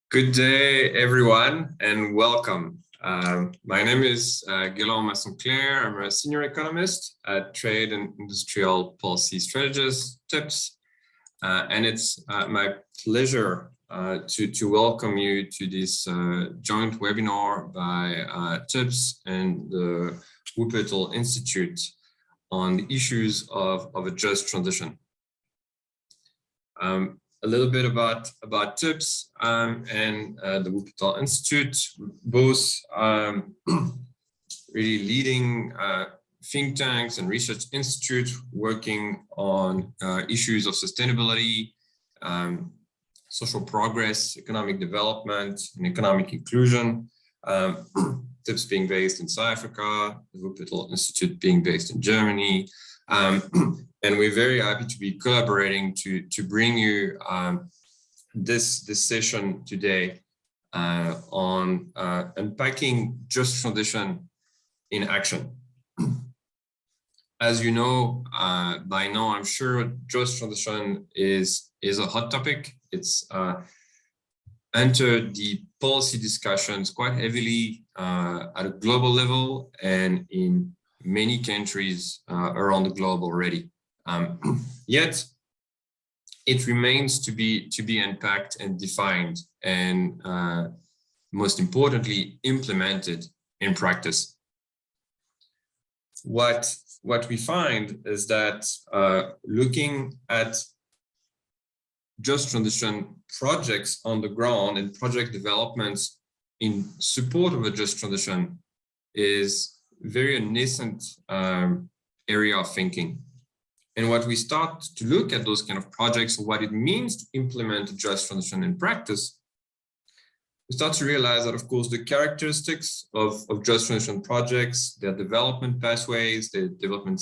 Good day, everyone, and welcome. My name is Gaylor Montmasson-Clair. I'm a senior economist at Trade and Industrial Policy Strategist TIPS, and it's my pleasure to welcome you to this joint webinar by TIPS and the Wuppertal Institute on the issues of a just transition. A little bit about TIPS and the Wuppertal Institute, both really leading think tanks and research institutes working on issues of sustainability, social progress, economic development, and economic inclusion. TIPS being based in South Africa, the Wuppertal Institute being based in Germany. And we're very happy to be collaborating to bring you this session today on unpacking just transition in action. As you know, by now, I'm sure just transition is a hot topic. It's entered the policy discussions quite heavily at a global level and in many countries around the globe already. Yet it remains to be unpacked and defined and most importantly implemented in practice. What we find is that looking at just transition projects on the ground and project developments in support of a just transition is very nascent area of thinking. And what we start to look at those kind of projects, what it means to implement just transition in practice, we start to realize that, of course, the characteristics of just transition projects, their development pathways, their development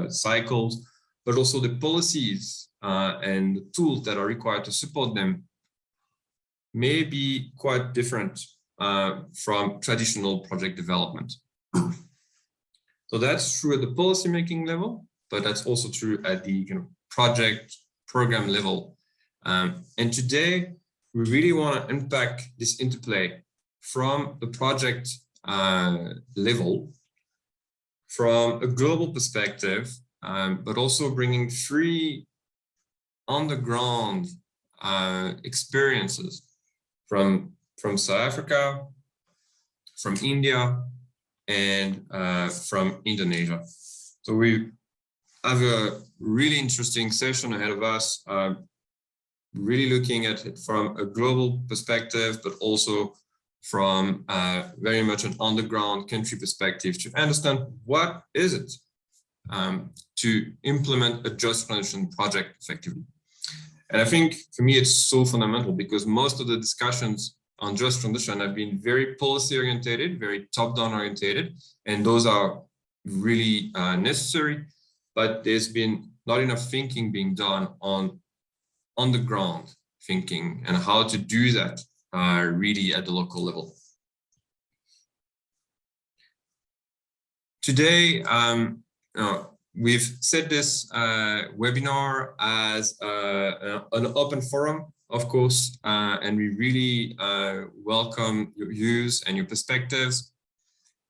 cycles, but also the policies and the tools that are required to support them may be quite different from traditional project development. So that's true at the policymaking level, but that's also true at the kind of project program level. And today, we really want to unpack this interplay from the project level, from a global perspective, but also bringing three on-the-ground experiences from South Africa, from India, and from Indonesia. So we have a really interesting session ahead of us, really looking at it from a global perspective, but also from very much an on-the-ground country perspective to understand what is it to implement a just transition project effectively. And I think for me, it's so fundamental because most of the discussions on just transition have been very policy orientated, very top-down orientated, and those are really necessary, but there's been not enough thinking being done on the ground thinking and how to do that really at the local level. Today, we've set this webinar as an open forum, of course, and we really welcome your views and your perspectives.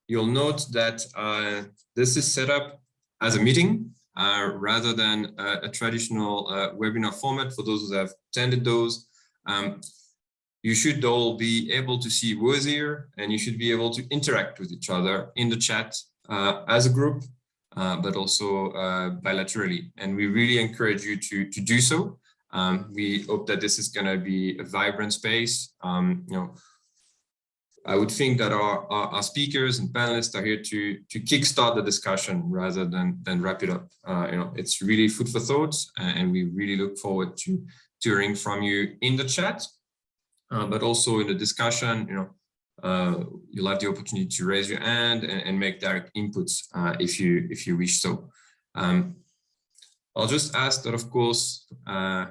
You'll note that this is set up as a meeting rather than a traditional webinar format. For those who have attended those, you should all be able to see who is here, and you should be able to interact with each other in the chat as a group, but also bilaterally. And we really encourage you to do so. We hope that this is going to be a vibrant space. I would think that our speakers and panelists are here to kickstart the discussion rather than wrap it up. It's really food for thought, and we really look forward to hearing from you in the chat, but also in the discussion. You'll have the opportunity to raise your hand and make direct inputs if you wish so. I'll just ask that, of course,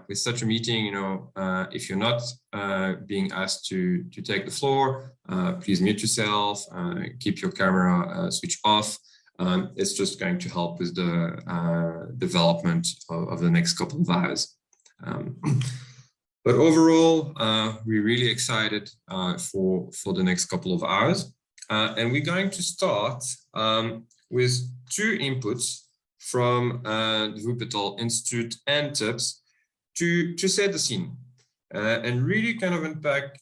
with such a meeting, if you're not being asked to take the floor, please mute yourself, keep your camera switched off. It's just going to help with the development of the next couple of hours. But overall, we're really excited for the next couple of hours. And we're going to start with 2 inputs from the Wuppertal Institute and TIPS to set the scene and really kind of unpack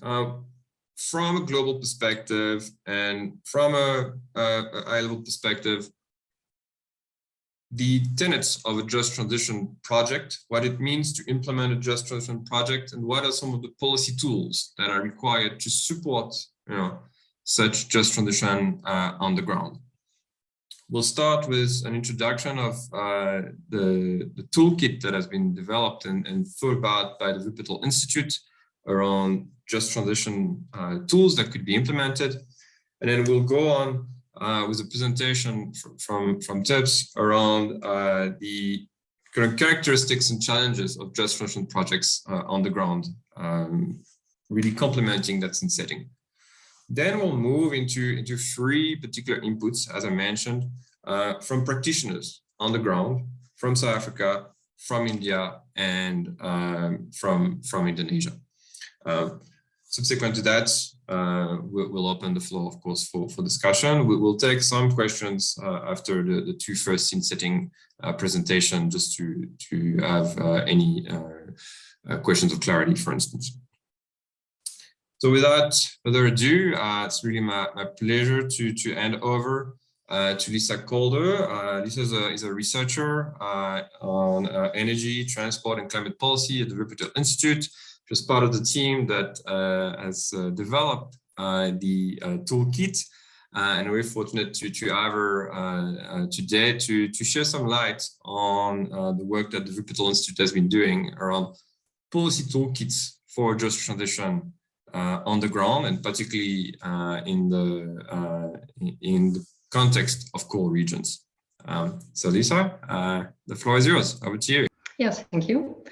from a global perspective and from a high-level perspective the tenets of a just transition project, what it means to implement a just transition project, and what are some of the policy tools that are required to support, such just transition on the ground. We'll start with an introduction of the toolkit that has been developed and thought about by the Wuppertal Institute around just transition tools that could be implemented. And then we'll go on with a presentation from TIPS around the current characteristics and challenges of just transition projects on the ground, really complementing that scene setting. Then we'll move into 3 particular inputs, as I mentioned, from practitioners on the ground, from South Africa, from India, and from Indonesia. Subsequent to that, we'll open the floor, of course, for discussion. We'll take some questions after the 2 first scene setting presentation, just to have any questions of clarity, for instance. So without further ado, it's really my pleasure to hand over to Lisa Kolde. Lisa is a researcher on energy, transport, and climate policy at the Wuppertal Institute. She's part of the team that has developed the toolkit, and we're fortunate to have her today to share some light on the work that the Wuppertal Institute has been doing around policy toolkits for just transition on the ground, and particularly in the context of core regions. So Lisa, the floor is yours. Over to you. Yes, thank you.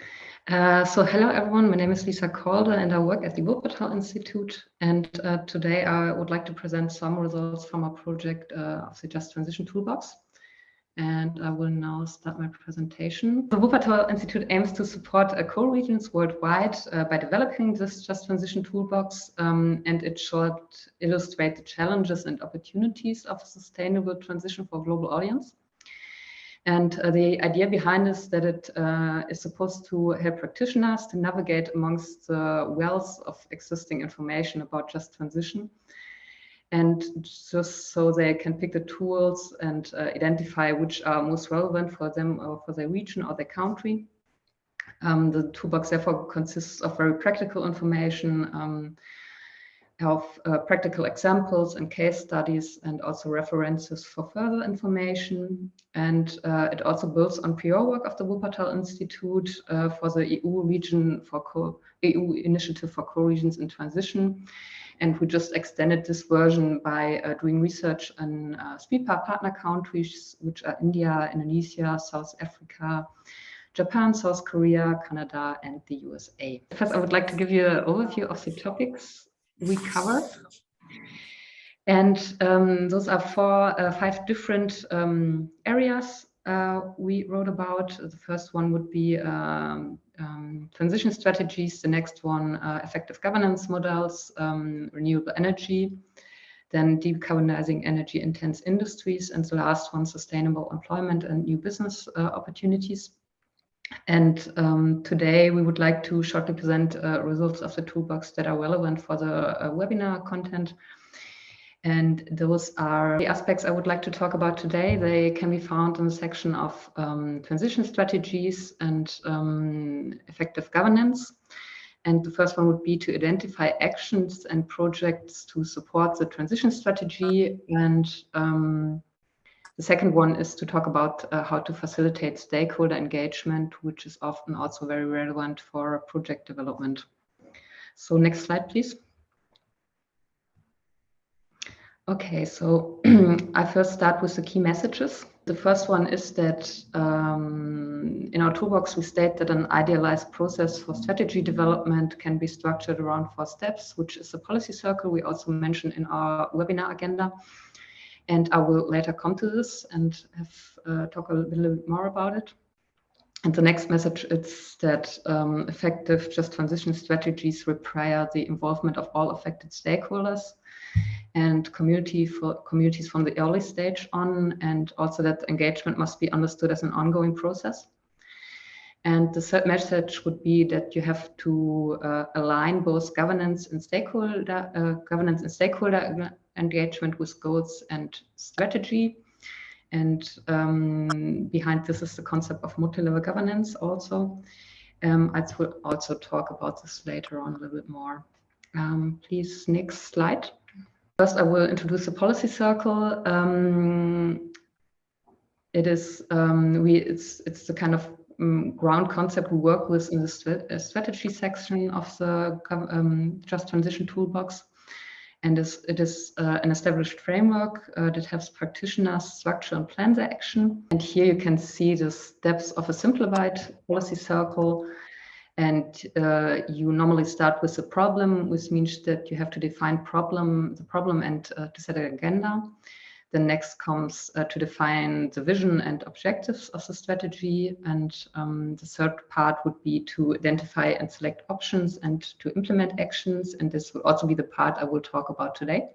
So hello everyone, my name is Lisa Kolde and I work at the Wuppertal Institute, and today I would like to present some results from our project of the Just Transition Toolbox. And I will now start my presentation. The Wuppertal Institute aims to support core regions worldwide by developing this Just Transition Toolbox, and it should illustrate the challenges and opportunities of a sustainable transition for a global audience. And the idea behind is that it is supposed to help practitioners to navigate amongst the wealth of existing information about just transition, and just so they can pick the tools and identify which are most relevant for them or for their region or their country. The toolbox therefore consists of very practical information, of practical examples and case studies, and also references for further information. And it also builds on prior work of the Wuppertal Institute for the EU initiative for core regions in transition. And we just extended this version by doing research in SPIPA partner countries, which are India, Indonesia, South Africa, Japan, South Korea, Canada, and the USA. First, I would like to give you an overview of the topics we cover. And those are 5 different areas we wrote about. The first one would be transition strategies. The next one, effective governance models, renewable energy, then decarbonizing energy intense industries, and the last one, sustainable employment and new business opportunities. And today we would like to shortly present results of the toolbox that are relevant for the webinar content. And those are the aspects I would like to talk about today. They can be found in the section of transition strategies and effective governance. And the first one would be to identify actions and projects to support the transition strategy. And the second one is to talk about how to facilitate stakeholder engagement, which is often also very relevant for project development. So next slide, please. Okay, so I first start with the key messages. The first one is that in our toolbox, we state that an idealized process for strategy development can be structured around 4 steps, which is a policy circle we also mentioned in our webinar agenda. And I will later come to this and talk a little bit more about it. And the next message is that effective just transition strategies require the involvement of all affected stakeholders and communities from the early stage on, and also that engagement must be understood as an ongoing process. And the third message would be that you have to align both governance and stakeholder engagement with goals and strategy. And behind this is the concept of multi-level governance also. I will also talk about this later on a little bit more. Please, next slide. First, I will introduce the policy circle. It's the kind of ground concept we work with in the strategy section of the Just Transition Toolbox. And it is an established framework that helps practitioners structure and plan their action. And here you can see the steps of a simplified policy circle. And you normally start with the problem, which means that you have to define the problem and to set an agenda. Then next comes to define the vision and objectives of the strategy. And the third part would be to identify and select options and to implement actions. And this will also be the part I will talk about today.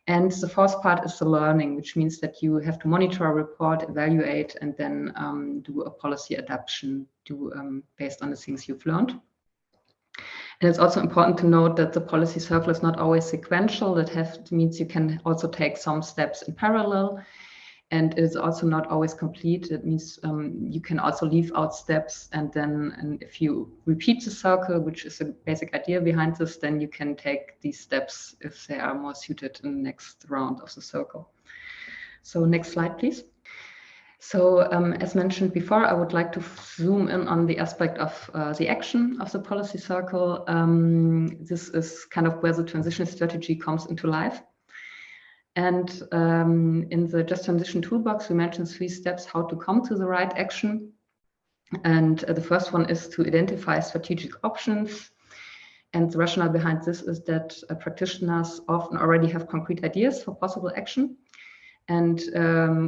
And the fourth part is the learning, which means that you have to monitor, report, evaluate, and then do a policy adaptation based on the things you've learned. And it's also important to note that the policy circle is not always sequential. That means you can also take some steps in parallel. And it is also not always complete. It means you can also leave out steps. And if you repeat the circle, which is a basic idea behind this, then you can take these steps if they are more suited in the next round of the circle. So next slide, please. So as mentioned before, I would like to zoom in on the aspect of the action of the policy circle. This is kind of where the transition strategy comes into life. And in the Just Transition Toolbox, we mentioned 3 steps how to come to the right action. And the first one is to identify strategic options. And the rationale behind this is that practitioners often already have concrete ideas for possible action. And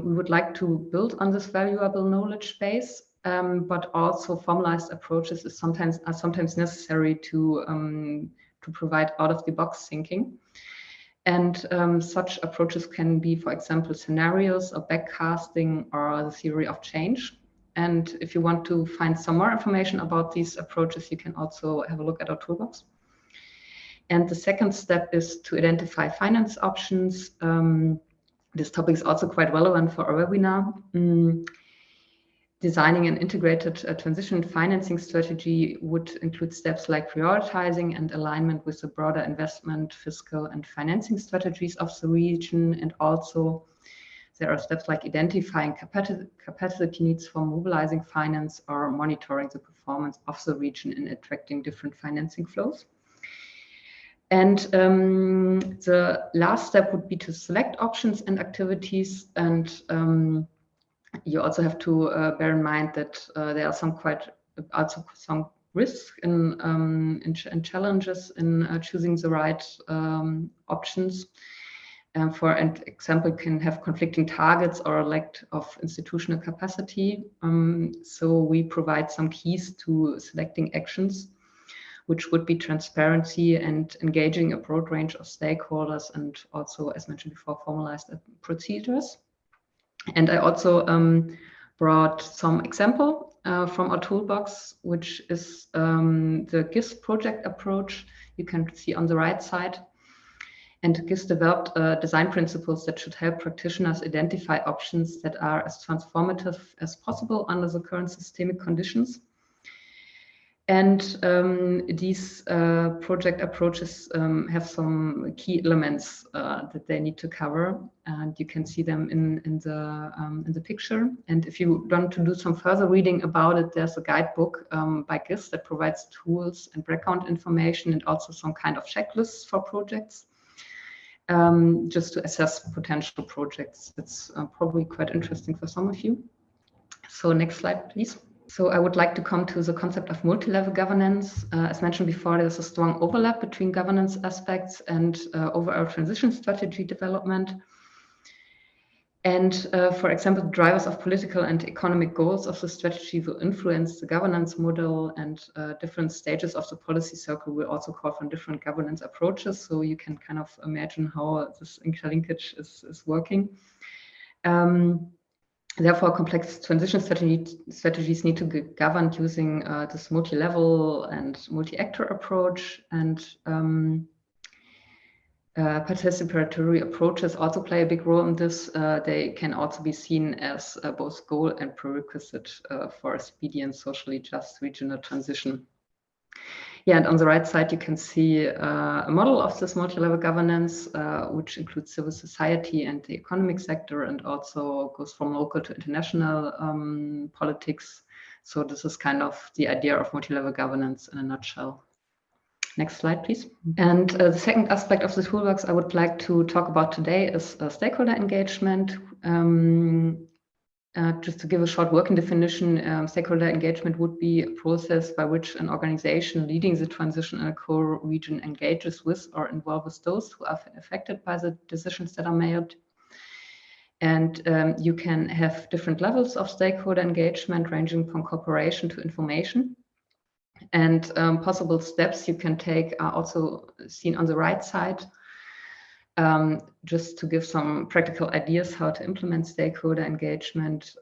we would like to build on this valuable knowledge base, but also formalized approaches are sometimes necessary to provide out-of-the-box thinking. And such approaches can be, for example, scenarios or backcasting or the theory of change. And if you want to find some more information about these approaches, you can also have a look at our toolbox. And the second step is to identify finance options. This topic is also quite relevant for our webinar. Designing an integrated transition financing strategy would include steps like prioritizing and alignment with the broader investment, fiscal, and financing strategies of the region. And also there are steps like identifying capacity needs for mobilizing finance or monitoring the performance of the region in attracting different financing flows. And the last step would be to select options and activities. And you also have to bear in mind that there are some risks and challenges in choosing the right options. For example, can have conflicting targets or a lack of institutional capacity. So we provide some keys to selecting actions, which would be transparency and engaging a broad range of stakeholders, and also, as mentioned before, formalized procedures. And I also brought some example from our toolbox, which is the GIS project approach. You can see on the right side. And GIS developed design principles that should help practitioners identify options that are as transformative as possible under the current systemic conditions. And these project approaches have some key elements that they need to cover, and you can see them in the picture. And if you want to do some further reading about it, there's a guidebook by GIS that provides tools and background information and also some kind of checklists for projects, just to assess potential projects. It's probably quite interesting for some of you. So next slide, please. So I would like to come to the concept of multi-level governance. As mentioned before, there's a strong overlap between governance aspects and overall transition strategy development. And for example, the drivers of political and economic goals of the strategy will influence the governance model, and different stages of the policy circle will also call for different governance approaches. So you can kind of imagine how this interlinkage is working. Therefore, complex transition strategies need to be governed using this multi-level and multi-actor approach, and participatory approaches also play a big role in this. They can also be seen as both goal and prerequisite for a speedy and socially just regional transition. Yeah, and on the right side, you can see a model of this multi-level governance, which includes civil society and the economic sector, and also goes from local to international politics. So this is kind of the idea of multi-level governance in a nutshell. Next slide, please. And the second aspect of the toolbox I would like to talk about today is stakeholder engagement. Just to give a short working definition, stakeholder engagement would be a process by which an organization leading the transition in a core region engages with or involves those who are affected by the decisions that are made. And you can have different levels of stakeholder engagement, ranging from cooperation to information. And possible steps you can take are also seen on the right side. Just to give some practical ideas how to implement stakeholder engagement,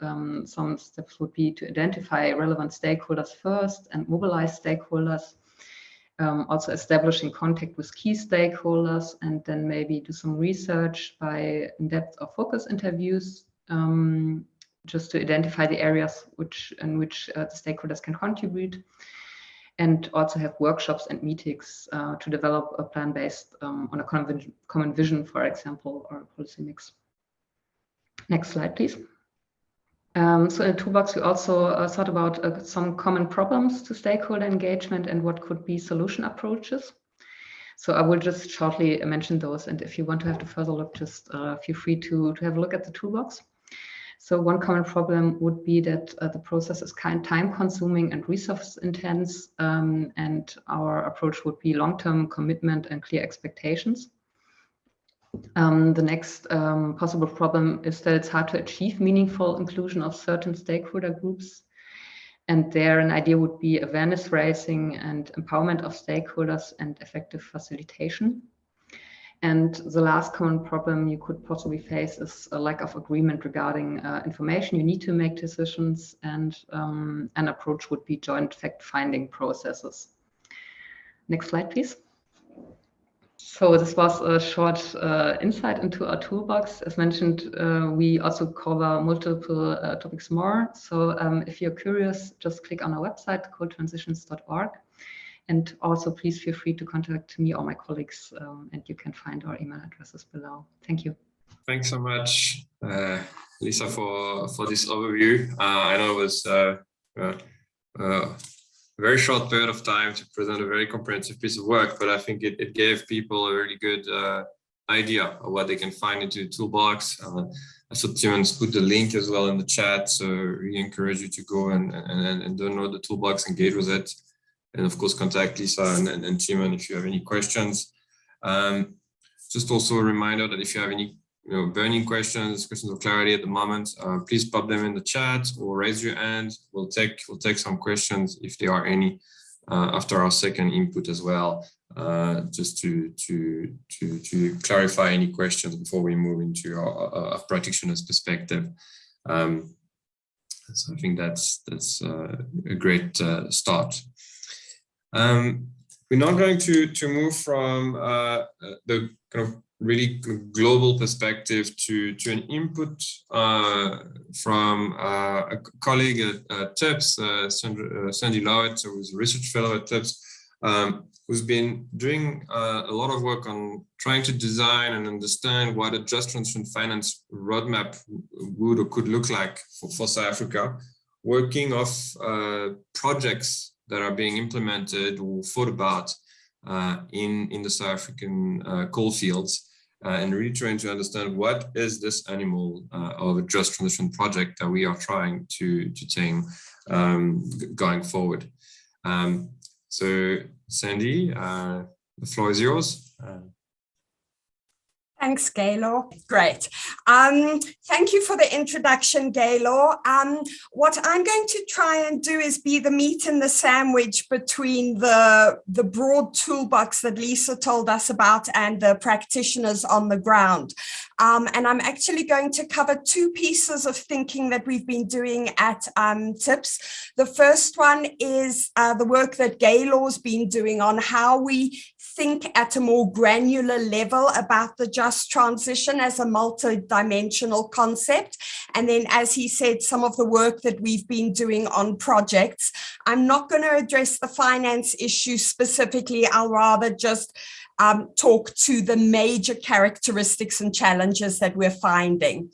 some steps would be to identify relevant stakeholders first and mobilize stakeholders. Also establishing contact with key stakeholders, and then maybe do some research by in-depth or focus interviews, just to identify the areas in which the stakeholders can contribute. And also have workshops and meetings to develop a plan based on a common vision, for example, or a policy mix. Next slide, please. So in the toolbox, we also thought about some common problems to stakeholder engagement and what could be solution approaches. So I will just shortly mention those. And if you want to have a further look, just feel free to have a look at the toolbox. So one common problem would be that the process is kind of time consuming and resource intense, and our approach would be long-term commitment and clear expectations. The next possible problem is that it's hard to achieve meaningful inclusion of certain stakeholder groups. And there an idea would be awareness raising and empowerment of stakeholders and effective facilitation. And the last common problem you could possibly face is a lack of agreement regarding information you need to make decisions, and an approach would be joint fact-finding processes. Next slide, please. So this was a short insight into our toolbox. As mentioned, we also cover multiple topics more. So if you're curious, just click on our website, coldtransitions.org. And also, please feel free to contact me or my colleagues, and you can find our email addresses below. Thank you. Thanks so much, Lisa, for this overview. I know it was a very short period of time to present a very comprehensive piece of work, but I think it gave people a really good idea of what they can find into the toolbox. I saw Timon's put the link as well in the chat, so really encourage you to go and download the toolbox, engage with it. And of course, contact Lisa and Timon if you have any questions. Just also a reminder that if you have any burning questions of clarity at the moment, please pop them in the chat or raise your hand. We'll take some questions if there are any after our second input as well, just to clarify any questions before we move into our practitioner's perspective. So I think that's a great start. We're now going to move from the kind of really global perspective to an input from a colleague at TIPS, Sandy Lowitt, who's a research fellow at TIPS, who's been doing a lot of work on trying to design and understand what a just transition finance roadmap would or could look like for South Africa, working off projects that are being implemented or thought about in the South African coal fields, and really trying to understand what is this animal of a just transition project that we are trying to tame going forward. So Sandy, the floor is yours. Thanks, Gaylor. Great. Thank you for the introduction, Gaylor. What I'm going to try and do is be the meat and the sandwich between the broad toolbox that Lisa told us about and the practitioners on the ground. And I'm actually going to cover two pieces of thinking that we've been doing at TIPS. The first one is the work that Gaylor's been doing on how we think at a more granular level about the just transition as a multidimensional concept. And then, as he said, some of the work that we've been doing on projects. I'm not going to address the finance issue specifically. I'll rather just talk to the major characteristics and challenges that we're finding.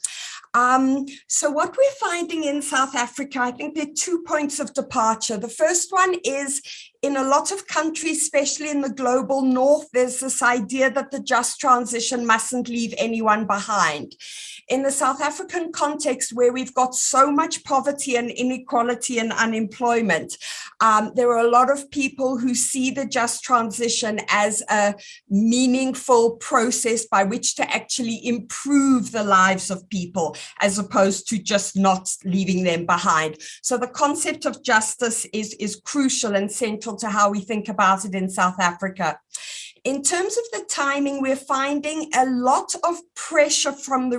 So what we're finding in South Africa, I think there are 2 points of departure. The first one is in a lot of countries, especially in the global north, there's this idea that the just transition mustn't leave anyone behind. In the South African context, where we've got so much poverty and inequality and unemployment, there are a lot of people who see the just transition as a meaningful process by which to actually improve the lives of people, as opposed to just not leaving them behind. So the concept of justice is crucial and central to how we think about it in South Africa. In terms of the timing, we're finding a lot of pressure from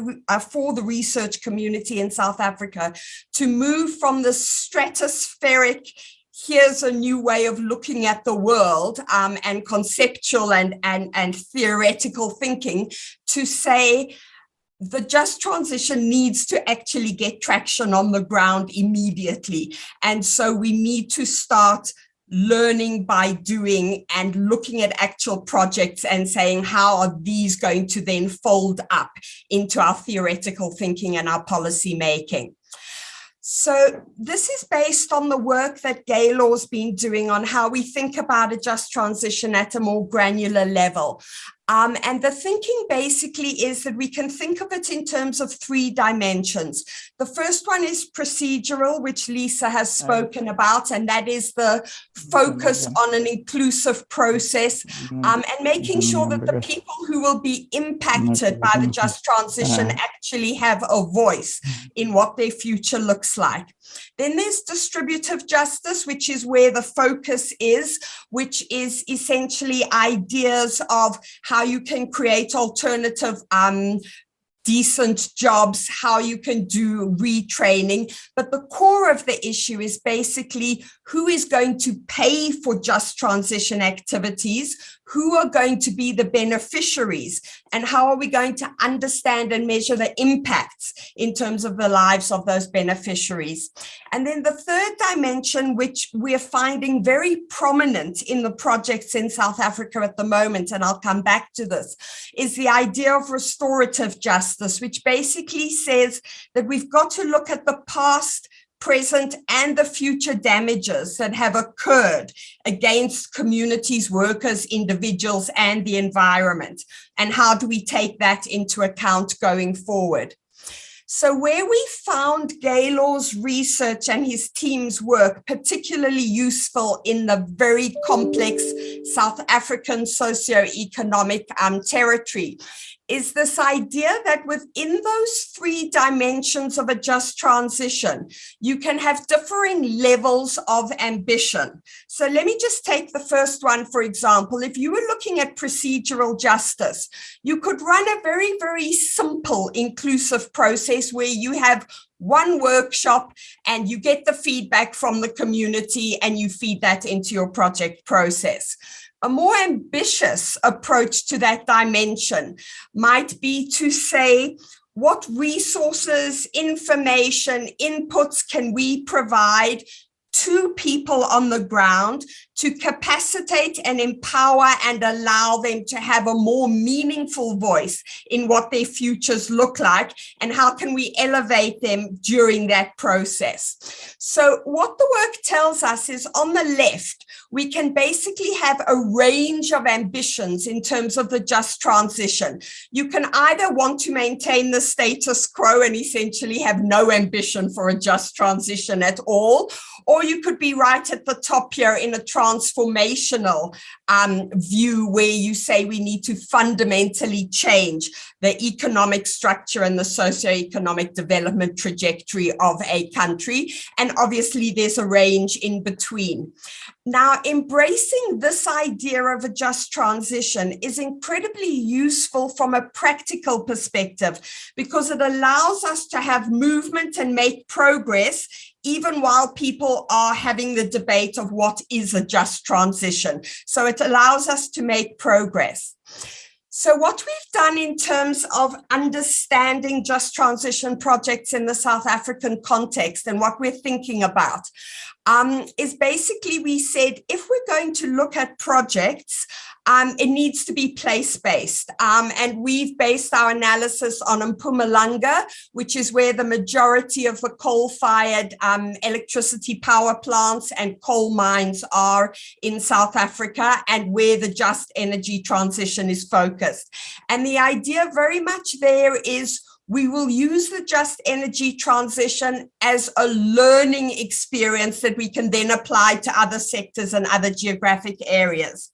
for the research community in South Africa to move from the stratospheric, here's a new way of looking at the world, and conceptual and theoretical thinking, to say the just transition needs to actually get traction on the ground immediately. And so we need to start learning by doing and looking at actual projects and saying, how are these going to then fold up into our theoretical thinking and our policy making? So this is based on the work that Gaylor's been doing on how we think about a just transition at a more granular level. And the thinking basically is that we can think of it in terms of 3 dimensions. The first one is procedural, which Lisa has spoken about, and that is the focus on an inclusive process, and making sure that the people who will be impacted by the just transition actually have a voice in what their future looks like. Then there's distributive justice, which is where the focus is, which is essentially ideas of how you can create alternative decent jobs, how you can do retraining. But the core of the issue is basically who is going to pay for just transition activities, who are going to be the beneficiaries, and how are we going to understand and measure the impacts in terms of the lives of those beneficiaries. And then the third dimension, which we're finding very prominent in the projects in South Africa at the moment, and I'll come back to this, is the idea of restorative justice, which basically says that we've got to look at the past, present, and the future damages that have occurred against communities, workers, individuals, and the environment. And how do we take that into account going forward? So where we found Gaylor's research and his team's work particularly useful in the very complex South African socio-economic territory is this idea that within those 3 dimensions of a just transition, you can have differing levels of ambition. So let me just take the first one, for example. If you were looking at procedural justice, you could run a very, very simple inclusive process where you have one workshop and you get the feedback from the community and you feed that into your project process. A more ambitious approach to that dimension might be to say, what resources, information, inputs can we provide to people on the ground to capacitate and empower and allow them to have a more meaningful voice in what their futures look like, and how can we elevate them during that process. So what the work tells us is, on the left, we can basically have a range of ambitions in terms of the just transition. You can either want to maintain the status quo and essentially have no ambition for a just transition at all, or you could be right at the top here in a transformational view where you say we need to fundamentally change the economic structure and the socioeconomic development trajectory of a country. And obviously there's a range in between. Now, embracing this idea of a just transition is incredibly useful from a practical perspective because it allows us to have movement and make progress even while people are having the debate of what is a just transition. So it allows us to make progress. So what we've done in terms of understanding just transition projects in the South African context and what we're thinking about is basically we said, if we're going to look at projects, it needs to be place-based. And we've based our analysis on Mpumalanga, which is where the majority of the coal-fired electricity power plants and coal mines are in South Africa and where the just energy transition is focused. And the idea very much there is we will use the just energy transition as a learning experience that we can then apply to other sectors and other geographic areas.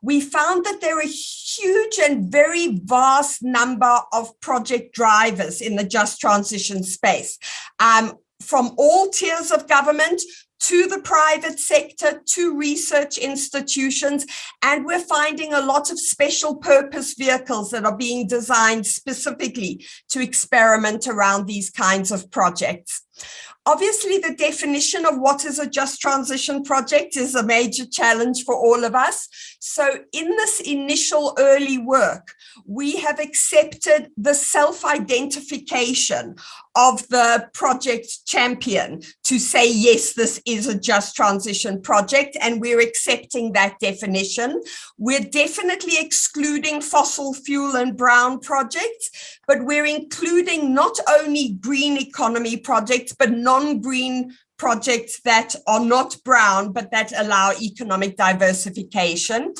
We found that there are a huge and very vast number of project drivers in the just transition space, from all tiers of government to the private sector, to research institutions, and we're finding a lot of special purpose vehicles that are being designed specifically to experiment around these kinds of projects. Obviously, the definition of what is a just transition project is a major challenge for all of us. So in this initial early work, we have accepted the self-identification of the project champion to say, yes, this is a just transition project, and we're accepting that definition. We're definitely excluding fossil fuel and brown projects, but we're including not only green economy projects, but non-green projects that are not brown, but that allow economic diversification.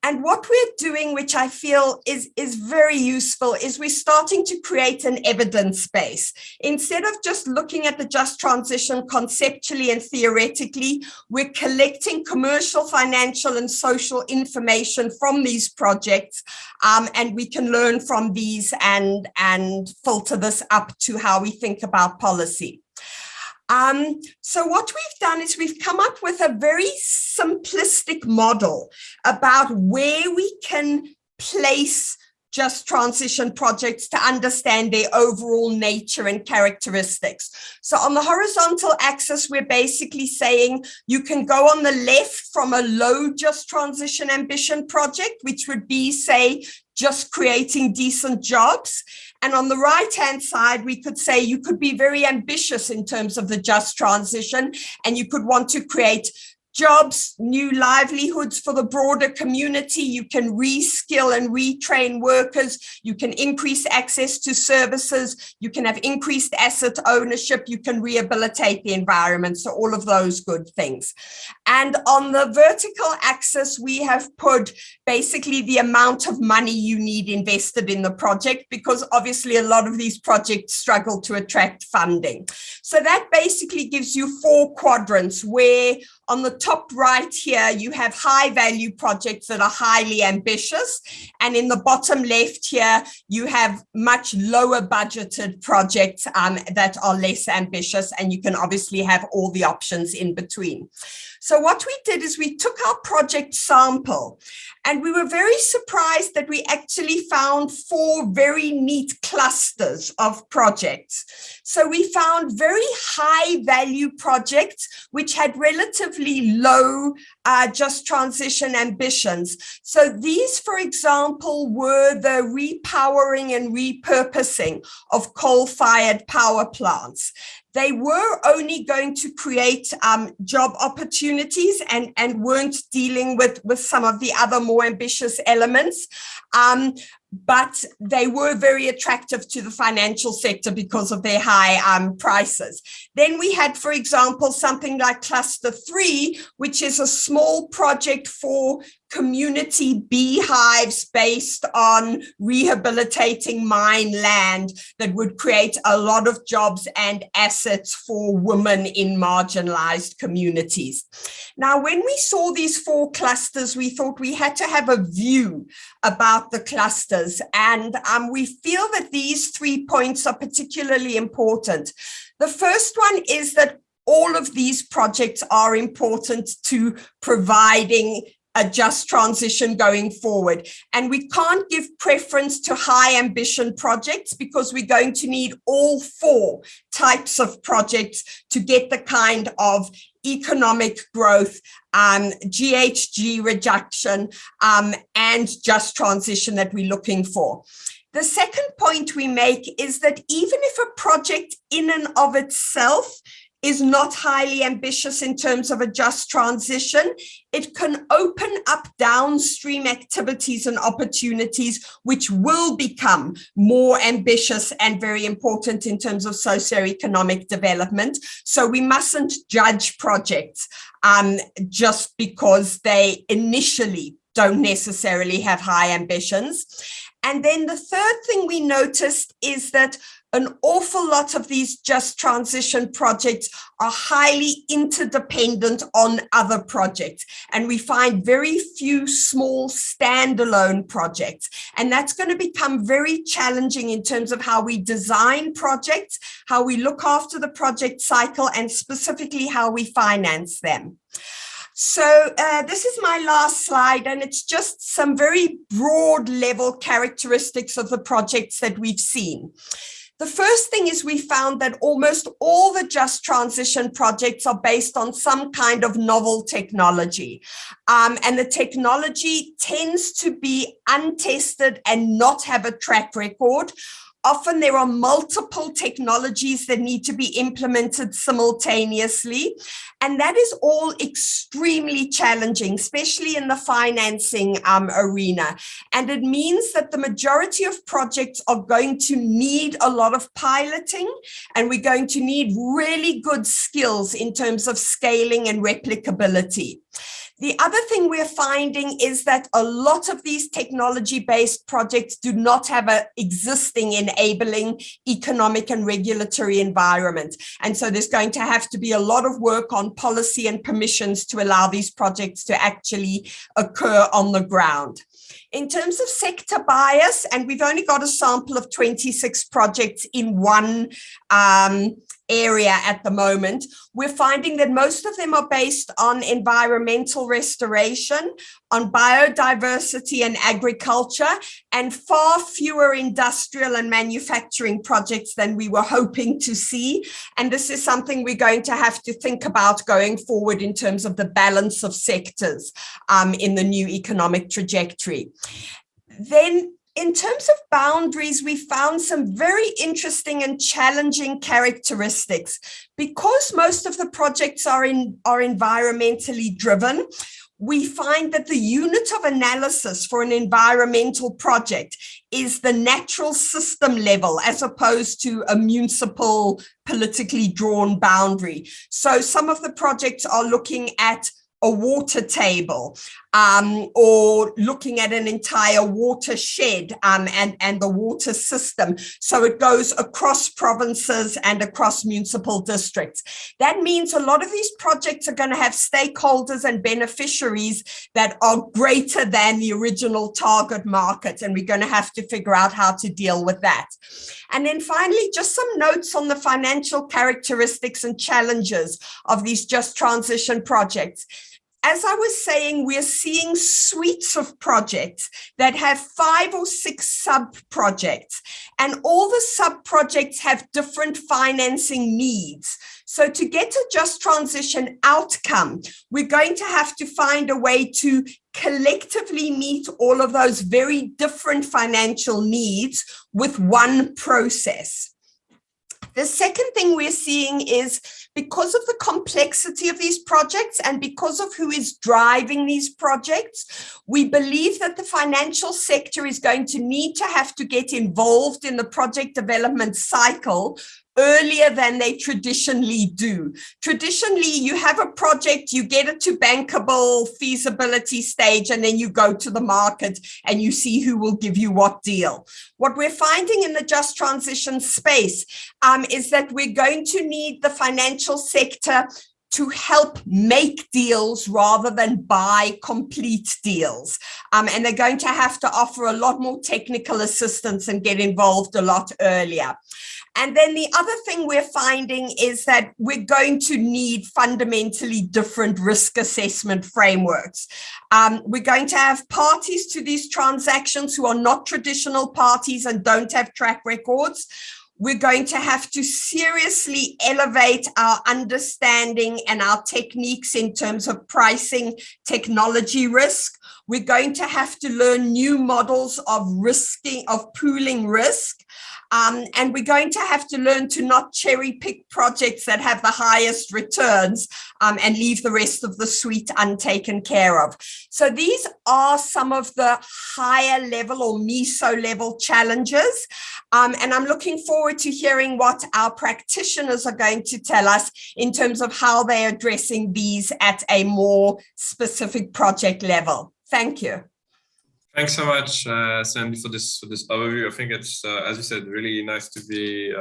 And what we're doing, which I feel is very useful, is we're starting to create an evidence base. Instead of just looking at the just transition conceptually and theoretically, we're collecting commercial, financial, and social information from these projects, and we can learn from these and filter this up to how we think about policy. So what we've done is we've come up with a very simplistic model about where we can place just transition projects to understand their overall nature and characteristics. So on the horizontal axis, we're basically saying you can go on the left from a low just transition ambition project, which would be, say, just creating decent jobs. And on the right-hand side, we could say you could be very ambitious in terms of the just transition, and you could want to create jobs, new livelihoods for the broader community. You can reskill and retrain workers. You can increase access to services. You can have increased asset ownership. You can rehabilitate the environment. So all of those good things. And on the vertical axis, we have put basically the amount of money you need invested in the project, because obviously a lot of these projects struggle to attract funding. So that basically gives you 4 quadrants, where on the top right here, you have high value projects that are highly ambitious. And in the bottom left here, you have much lower budgeted projects that are less ambitious. And you can obviously have all the options in between. So what we did is we took our project sample, and we were very surprised that we actually found 4 very neat clusters of projects. So we found very high value projects which had relatively low just transition ambitions. So these, for example, were the repowering and repurposing of coal-fired power plants. They were only going to create job opportunities and weren't dealing with some of the other more ambitious elements. But they were very attractive to the financial sector because of their high prices. Then we had, for example, something like Cluster 3, which is a small project for community beehives based on rehabilitating mine land that would create a lot of jobs and assets for women in marginalized communities. Now, when we saw these 4 clusters, we thought we had to have a view about the clusters, and we feel that these 3 points are particularly important. The first one is that all of these projects are important to providing a just transition going forward. And we can't give preference to high ambition projects because we're going to need all 4 types of projects to get the kind of economic growth, GHG reduction, and just transition that we're looking for. The second point we make is that even if a project in and of itself is not highly ambitious in terms of a just transition, it can open up downstream activities and opportunities which will become more ambitious and very important in terms of socioeconomic development. So we mustn't judge projects just because they initially don't necessarily have high ambitions. And then the third thing we noticed is that an awful lot of these just transition projects are highly interdependent on other projects. And we find very few small standalone projects. And that's going to become very challenging in terms of how we design projects, how we look after the project cycle, and specifically how we finance them. So this is my last slide, and it's just some very broad level characteristics of the projects that we've seen. The first thing is we found that almost all the just transition projects are based on some kind of novel technology. And the technology tends to be untested and not have a track record. Often there are multiple technologies that need to be implemented simultaneously. And that is all extremely challenging, especially in the financing arena. And it means that the majority of projects are going to need a lot of piloting, and we're going to need really good skills in terms of scaling and replicability. The other thing we're finding is that a lot of these technology-based projects do not have an existing enabling economic and regulatory environment. And so there's going to have to be a lot of work on policy and permissions to allow these projects to actually occur on the ground. In terms of sector bias, and we've only got a sample of 26 projects in one area at the moment, we're finding that most of them are based on environmental restoration, on biodiversity and agriculture, and far fewer industrial and manufacturing projects than we were hoping to see. And this is something we're going to have to think about going forward in terms of the balance of sectors in the new economic trajectory. Then, in terms of boundaries, we found some very interesting and challenging characteristics. Because most of the projects are environmentally driven, we find that the unit of analysis for an environmental project is the natural system level as opposed to a municipal politically drawn boundary. So some of the projects are looking at a water table or looking at an entire watershed and the water system. So it goes across provinces and across municipal districts. That means a lot of these projects are going to have stakeholders and beneficiaries that are greater than the original target market, and we're going to have to figure out how to deal with that. And then finally, just some notes on the financial characteristics and challenges of these just transition projects. As I was saying, we're seeing suites of projects that have 5 or 6 sub-projects, and all the sub-projects have different financing needs. So to get a just transition outcome, we're going to have to find a way to collectively meet all of those very different financial needs with one process. The second thing we're seeing is, because of the complexity of these projects and because of who is driving these projects, we believe that the financial sector is going to need to have to get involved in the project development cycle earlier than they traditionally do. Traditionally, you have a project, you get it to bankable feasibility stage, and then you go to the market and you see who will give you what deal. What we're finding in the just transition space is that we're going to need the financial sector to help make deals rather than buy complete deals. And they're going to have to offer a lot more technical assistance and get involved a lot earlier. And then the other thing we're finding is that we're going to need fundamentally different risk assessment frameworks. We're going to have parties to these transactions who are not traditional parties and don't have track records. We're going to have to seriously elevate our understanding and our techniques in terms of pricing technology risk. We're going to have to learn new models of pooling risk. And we're going to have to learn to not cherry pick projects that have the highest returns and leave the rest of the suite untaken care of. So these are some of the higher level or meso level challenges. And I'm looking forward to hearing what our practitioners are going to tell us in terms of how they're addressing these at a more specific project level. Thank you. Thanks so much, Sandy, for this overview. I think it's, as you said, really nice to be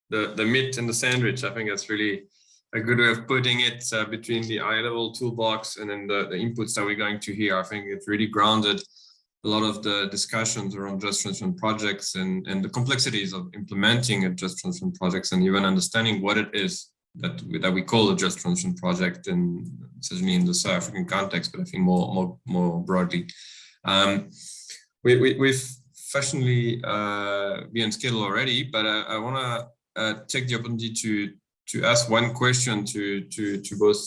the meat in the sandwich. I think that's really a good way of putting it between the high-level toolbox and then the inputs that we're going to hear. I think it's really grounded a lot of the discussions around just transition projects and the complexities of implementing a just transition projects and even understanding what it is that we call a just transition project, and certainly in the South African context, but I think more broadly. We've fashionably been scheduled already, but I want to take the opportunity to ask one question to both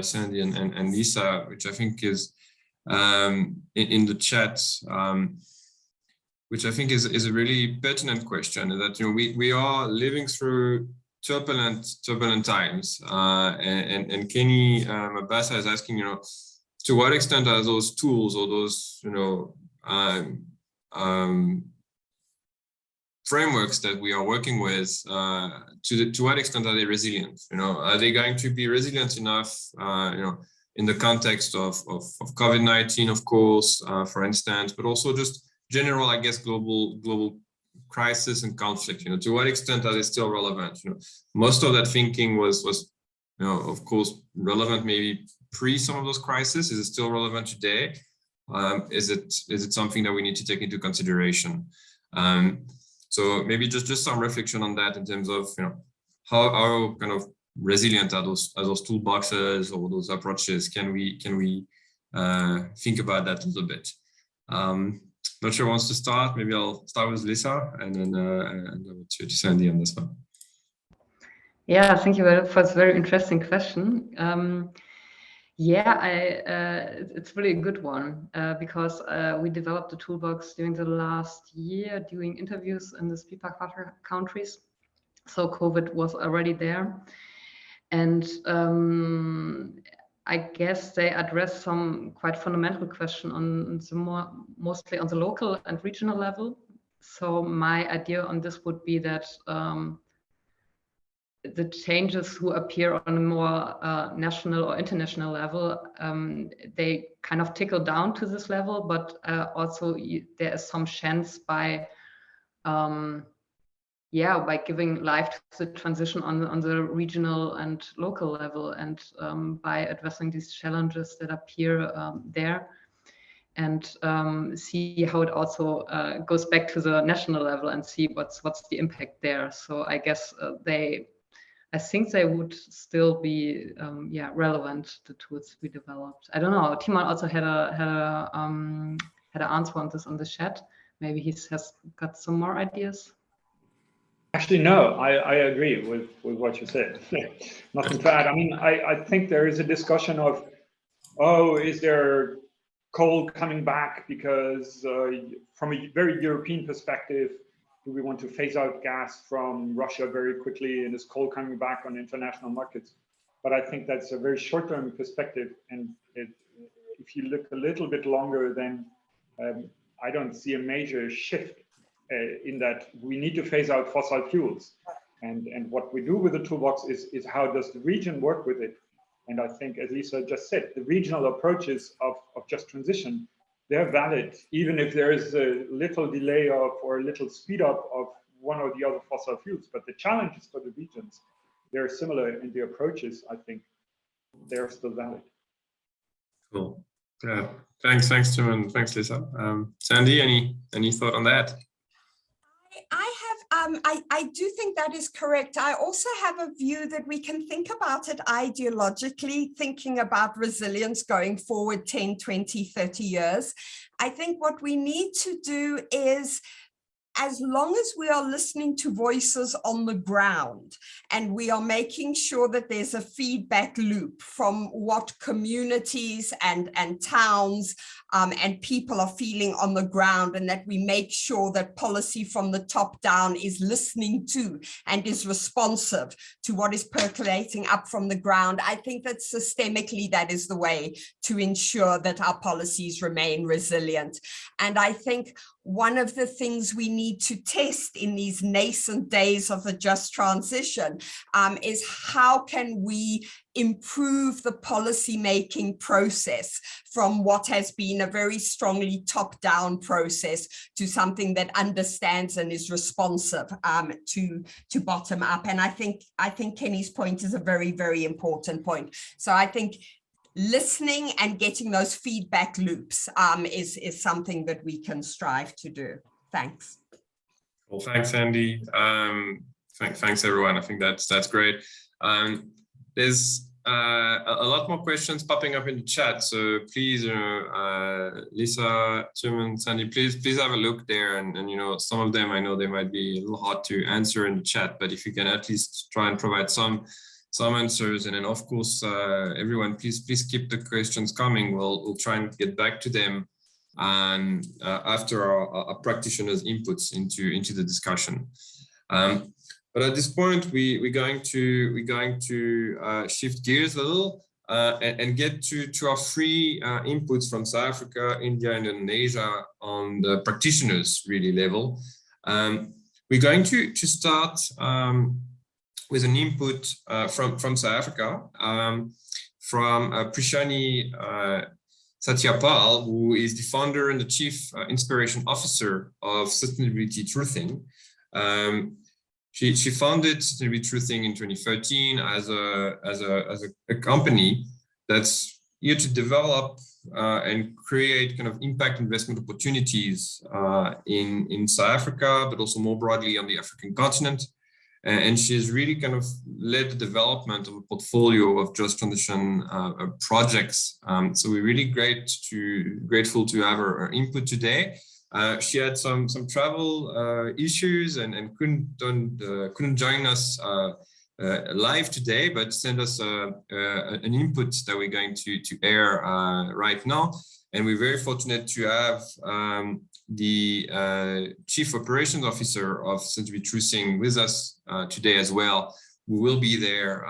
Sandy and Lisa, which I think is in the chat, which I think is a really pertinent question. That we are living through turbulent times, and Kenny Mabasa is asking, to what extent are those tools or those frameworks that we are working with, to what extent are they resilient? Are they going to be resilient enough, in the context of COVID-19, of course, for instance, but also just general, I guess, global crisis and conflict. To what extent are they still relevant? Most of that thinking was of course relevant maybe pre some of those crises. Is it still relevant today? Is it something that we need to take into consideration? So maybe just some reflection on that in terms of how kind of resilient are those toolboxes or those approaches? Can we think about that a little bit? Not sure who wants to start. Maybe I'll start with Lisa and then over to Sandy on this one. Yeah, thank you for this very interesting question. It's really a good one because we developed the toolbox during the last year doing interviews in the SPIPA countries. So COVID was already there. And I guess they address some quite fundamental question on mostly on the local and regional level. So my idea on this would be that the changes who appear on a more national or international level, they kind of trickle down to this level, but also there is some chance by giving life to the transition on the regional and local level, and by addressing these challenges that appear there, and see how it also goes back to the national level and see what's the impact there. So I guess I think they would still be relevant, the tools we developed. I don't know. Timon also had an answer on this on the chat. Maybe he has got some more ideas. Actually, no, I agree with what you said. Nothing to add. I mean, I think there is a discussion of, is there coal coming back? Because from a very European perspective, do we want to phase out gas from Russia very quickly, and is coal coming back on international markets? But I think that's a very short-term perspective. And if you look a little bit longer, then I don't see a major shift in that we need to phase out fossil fuels. And what we do with the toolbox is how does the region work with it? And I think, as Lisa just said, the regional approaches of just transition, they're valid, even if there is a little delay of or a little speed up of one or the other fossil fuels. But the challenges for the regions, they're similar, and the approaches, I think, they're still valid. Cool. Yeah. Thanks, Tim, and thanks, Lisa. Sandy, any thought on that? I do think that is correct. I also have a view that we can think about it ideologically, thinking about resilience going forward 10, 20, 30 years. I think what we need to do is, as long as we are listening to voices on the ground and we are making sure that there's a feedback loop from what communities and towns and people are feeling on the ground, and that we make sure that policy from the top down is listening to and is responsive to what is percolating up from the ground, I think that systemically that is the way to ensure that our policies remain resilient. And I think one of the things we need to test in these nascent days of the just transition is how can we improve the policy-making process from what has been a very strongly top-down process to something that understands and is responsive to bottom up. And I think Kenny's point is a very, very important point. So I think listening and getting those feedback loops is something that we can strive to do. Thanks. Well, thanks, Andy. Thanks, everyone. I think that's great. There's a lot more questions popping up in the chat, so please, Lisa, Tim, and Sandy, please have a look there. And some of them I know they might be a little hard to answer in the chat, but if you can at least try and provide some answers, and then of course everyone, please keep the questions coming. We'll try and get back to them and after our practitioners' inputs into the discussion. But at this point, we're going to shift gears a little and get to our three inputs from South Africa, India, and Indonesia on the practitioners really level. We're going to start with an input from South Africa, from Prishani Satyapal, who is the founder and the chief inspiration officer of Sustainability Truthing. She founded Sustainability Truthing in 2013 as a company that's here to develop and create kind of impact investment opportunities in South Africa, but also more broadly on the African continent. And she's really kind of led the development of a portfolio of just transition projects. So we're really grateful to have her input today. She had some travel issues and couldn't join us live today, but sent us an input that we're going to air right now. And we're very fortunate to have the Chief Operations Officer of Sustainability Truthing with us today as well, who will be there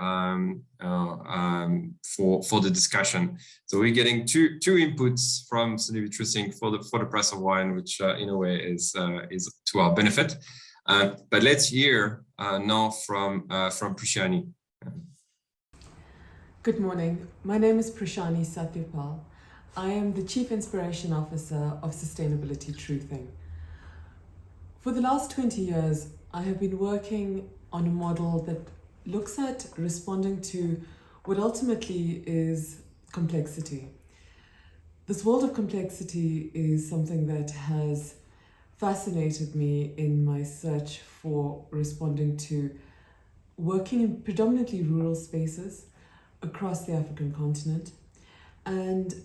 for the discussion. So we're getting two inputs from Sustainability Truthing for the price of one, which in a way is to our benefit. But let's hear now from Prishani. Good morning. My name is Prishani Satyapal. I am the Chief Inspiration Officer of Sustainability Truthing. For the last 20 years, I have been working on a model that looks at responding to what ultimately is complexity. This world of complexity is something that has fascinated me in my search for responding to working in predominantly rural spaces across the African continent. And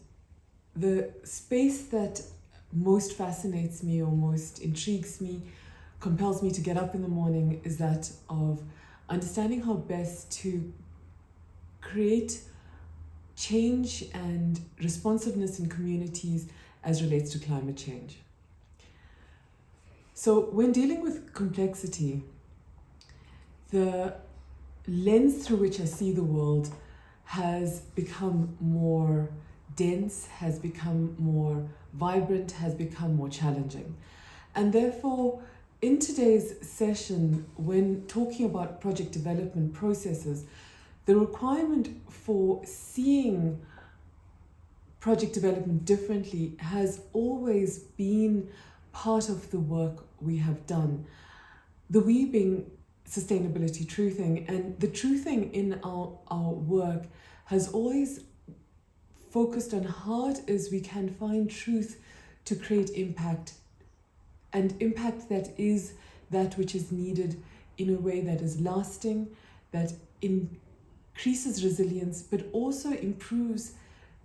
the space that most fascinates me or most intrigues me, compels me to get up in the morning, is that of understanding how best to create change and responsiveness in communities as relates to climate change. So when dealing with complexity, the lens through which I see the world has become more dense, has become more vibrant, has become more challenging. And therefore, In today's session, when talking about project development processes, the requirement for seeing project development differently has always been part of the work we have done. The we being sustainability truthing, and the truthing in our work has always focused on how it is we can find truth to create impact, and impact that is that which is needed in a way that is lasting, that increases resilience, but also improves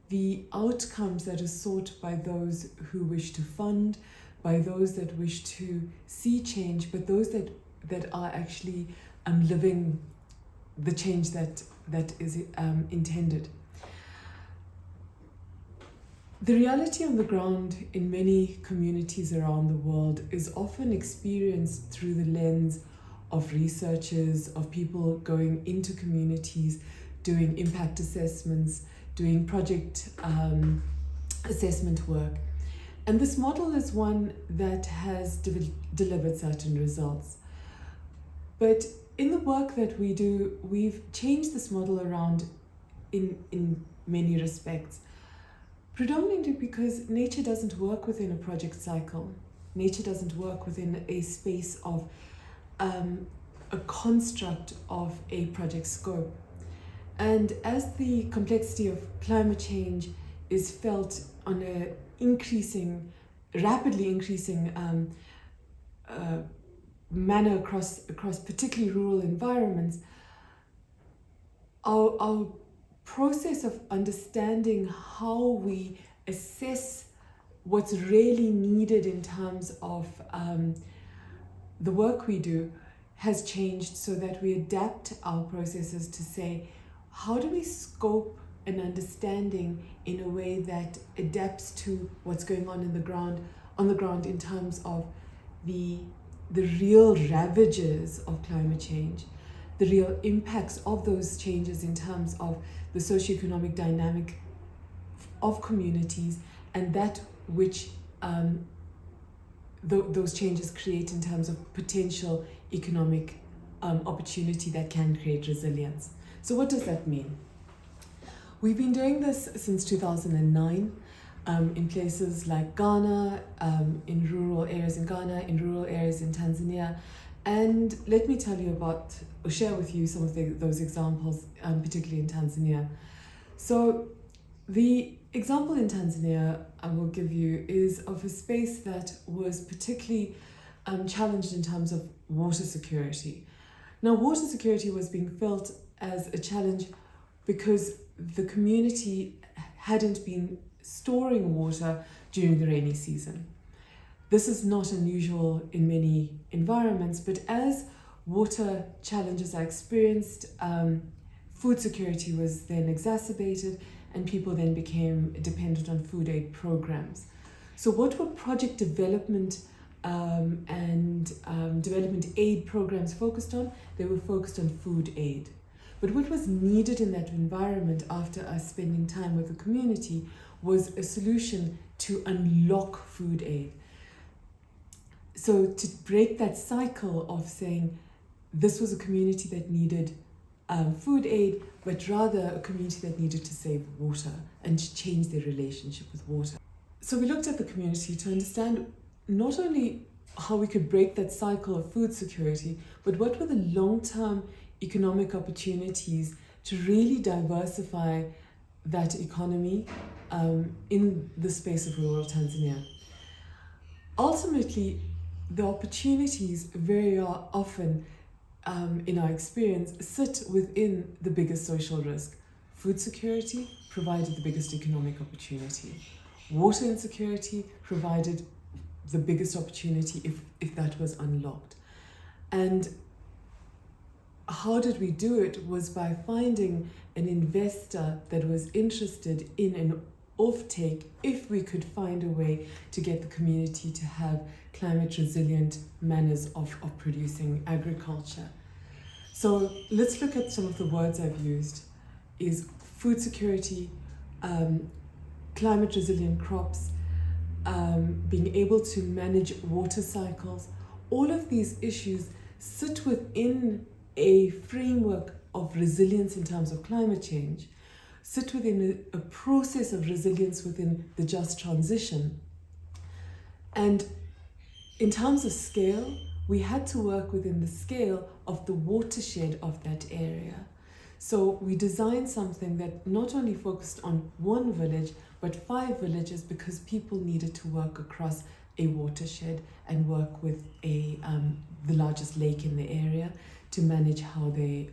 the outcomes that are sought by those who wish to fund, by those that wish to see change, but those that are actually living the change that is intended. The reality on the ground in many communities around the world is often experienced through the lens of researchers, of people going into communities, doing impact assessments, doing project assessment work. And this model is one that has delivered certain results. But in the work that we do, we've changed this model around in many respects. Predominantly because nature doesn't work within a project cycle. Nature doesn't work within a space of a construct of a project scope. And as the complexity of climate change is felt on a rapidly increasing manner across particularly rural environments, our process of understanding how we assess what's really needed in terms of the work we do has changed, so that we adapt our processes to say, how do we scope an understanding in a way that adapts to what's going on the ground in terms of the real ravages of climate change, the real impacts of those changes in terms of the socioeconomic dynamic of communities, and that which those changes create in terms of potential economic opportunity that can create resilience. So what does that mean? We've been doing this since 2009 in places like Ghana, in rural areas in Ghana, in rural areas in Tanzania. And let me tell you share with you some of those examples, particularly in Tanzania. So the example in Tanzania I will give you is of a space that was particularly challenged in terms of water security. Now, water security was being felt as a challenge because the community hadn't been storing water during the rainy season. This is not unusual in many environments, but as water challenges are experienced, food security was then exacerbated, and people then became dependent on food aid programs. So what were project development and development aid programs focused on? They were focused on food aid. But what was needed in that environment after us spending time with the community was a solution to unlock food aid. So to break that cycle of saying this was a community that needed food aid, but rather a community that needed to save water and to change their relationship with water. So we looked at the community to understand not only how we could break that cycle of food security, but what were the long-term economic opportunities to really diversify that economy in the space of rural Tanzania. Ultimately, the opportunities very often, in our experience, sit within the biggest social risk. Food security provided the biggest economic opportunity. Water insecurity provided the biggest opportunity if that was unlocked. And how did we do it was by finding an investor that was interested in an offtake if we could find a way to get the community to have climate resilient manners of producing agriculture. So let's look at some of the words I've used. Is food security, climate resilient crops, being able to manage water cycles, all of these issues sit within a framework of resilience in terms of climate change, sit within a process of resilience within the just transition. And in terms of scale, we had to work within the scale of the watershed of that area. So we designed something that not only focused on one village, but 5 villages, because people needed to work across a watershed and work with the largest lake in the area to manage how they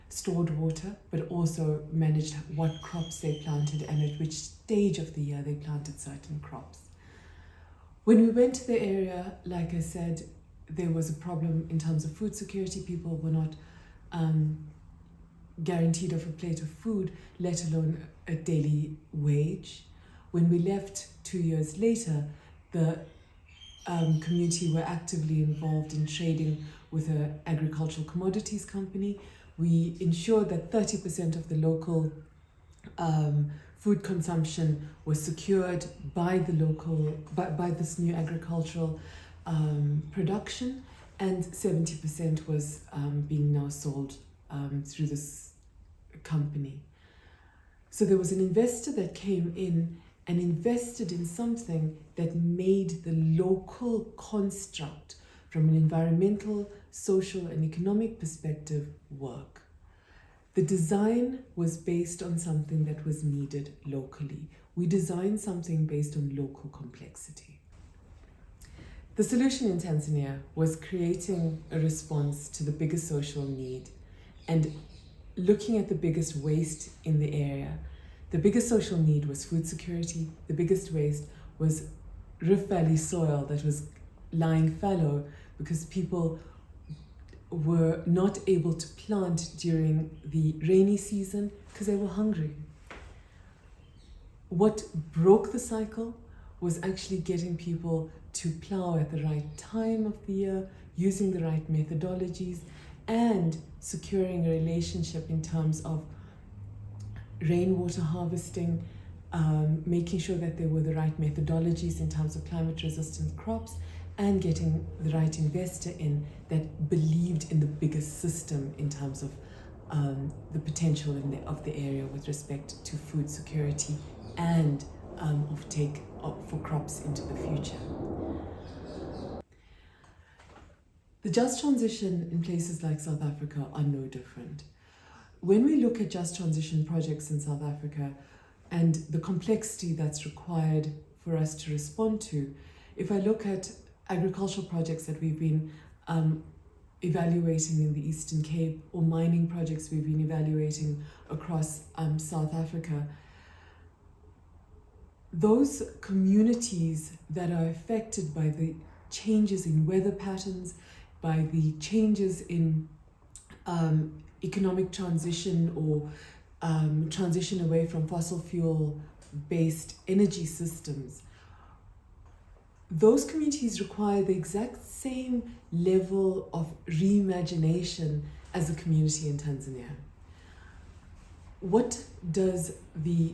stored water, but also managed what crops they planted and at which stage of the year they planted certain crops. When we went to the area, like I said, there was a problem in terms of food security. People were not guaranteed of a plate of food, let alone a daily wage. When we left 2 years later, the community were actively involved in trading with an agricultural commodities company. We ensured that 30% of the local food consumption was secured by the local, by this new agricultural production, and 70% was being now sold through this company. So there was an investor that came in and invested in something that made the local construct from an environmental, social, and economic perspective work. The design was based on something that was needed locally. We designed something based on local complexity. The solution in Tanzania was creating a response to the biggest social need and looking at the biggest waste in the area. The biggest social need was food security. The biggest waste was Rift Valley soil that was lying fallow because people were not able to plant during the rainy season because they were hungry. What broke the cycle was actually getting people to plow at the right time of the year, using the right methodologies, and securing a relationship in terms of rainwater harvesting, making sure that there were the right methodologies in terms of climate-resistant crops, and getting the right investor in that believed in the biggest system in terms of the potential of the area with respect to food security and offtake for crops into the future. The just transition in places like South Africa are no different. When we look at just transition projects in South Africa and the complexity that's required for us to respond to, if I look at agricultural projects that we've been evaluating in the Eastern Cape, or mining projects we've been evaluating across South Africa, those communities that are affected by the changes in weather patterns, by the changes in economic transition or transition away from fossil fuel-based energy systems, those communities require the exact same level of reimagination as a community in Tanzania. What does the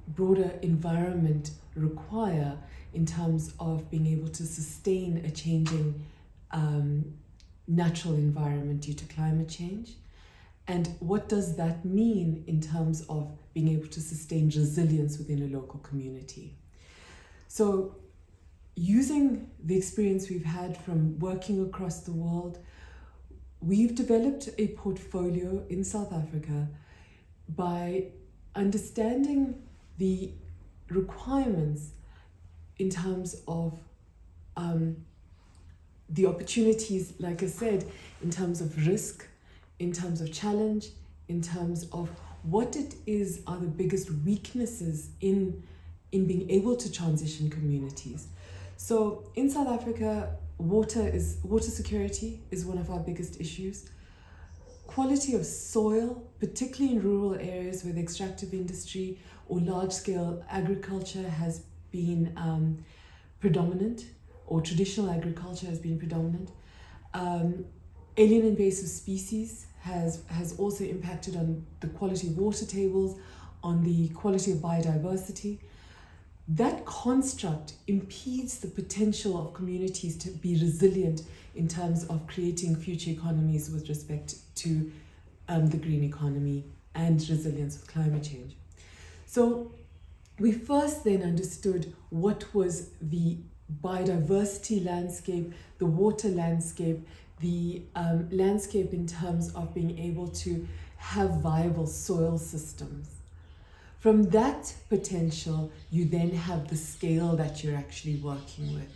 broader environment require in terms of being able to sustain a changing natural environment due to climate change? And what does that mean in terms of being able to sustain resilience within a local community? So using the experience we've had from working across the world, we've developed a portfolio in South Africa by understanding the requirements in terms of the opportunities, like I said, in terms of risk, in terms of challenge, in terms of what it is are the biggest weaknesses in being able to transition communities. So in South Africa, water security is one of our biggest issues. Quality of soil, particularly in rural areas where the extractive industry or large-scale agriculture has been predominant, or traditional agriculture has been predominant. Alien invasive species has also impacted on the quality of water tables, on the quality of biodiversity. that construct impedes the potential of communities to be resilient in terms of creating future economies with respect to the green economy and resilience with climate change. So we first then understood what was the biodiversity landscape, the water landscape, the landscape in terms of being able to have viable soil systems. From that potential, you then have the scale that you're actually working with.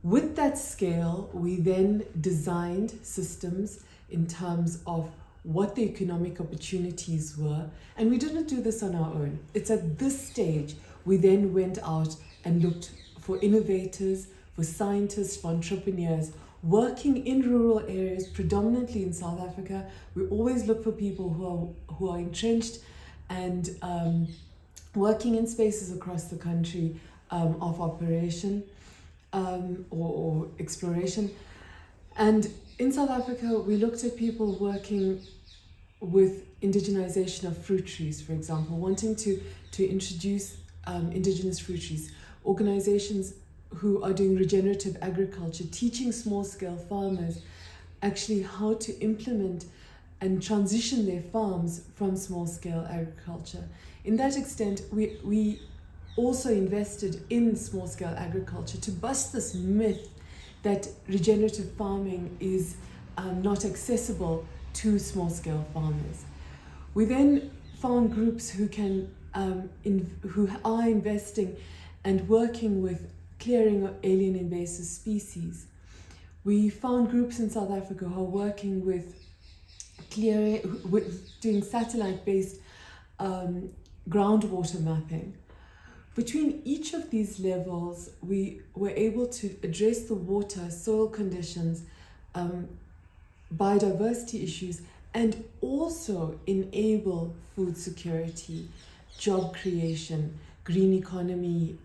With that scale, we then designed systems in terms of what the economic opportunities were. And we didn't do this on our own. It's at this stage, we then went out and looked for innovators, for scientists, for entrepreneurs, working in rural areas, predominantly in South Africa. We always look for people who are entrenched and working in spaces across the country of operation or exploration. And in South Africa, we looked at people working with indigenization of fruit trees, for example, wanting to introduce indigenous fruit trees, organizations who are doing regenerative agriculture, teaching small-scale farmers actually how to implement and transition their farms from small-scale agriculture. In that extent, we also invested in small-scale agriculture to bust this myth that regenerative farming is not accessible to small-scale farmers. We then found groups who are investing and working with clearing of alien invasive species. We found groups in South Africa who are working with doing satellite-based groundwater mapping. Between each of these levels, we were able to address the water, soil conditions, biodiversity issues, and also enable food security, job creation, green economy,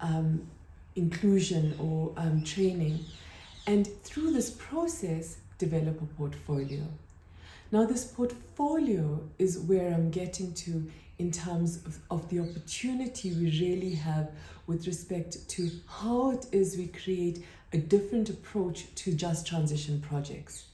inclusion or training. And through this process, develop a portfolio. Now, this portfolio is where I'm getting to in terms of the opportunity we really have with respect to how it is we create a different approach to just transition projects.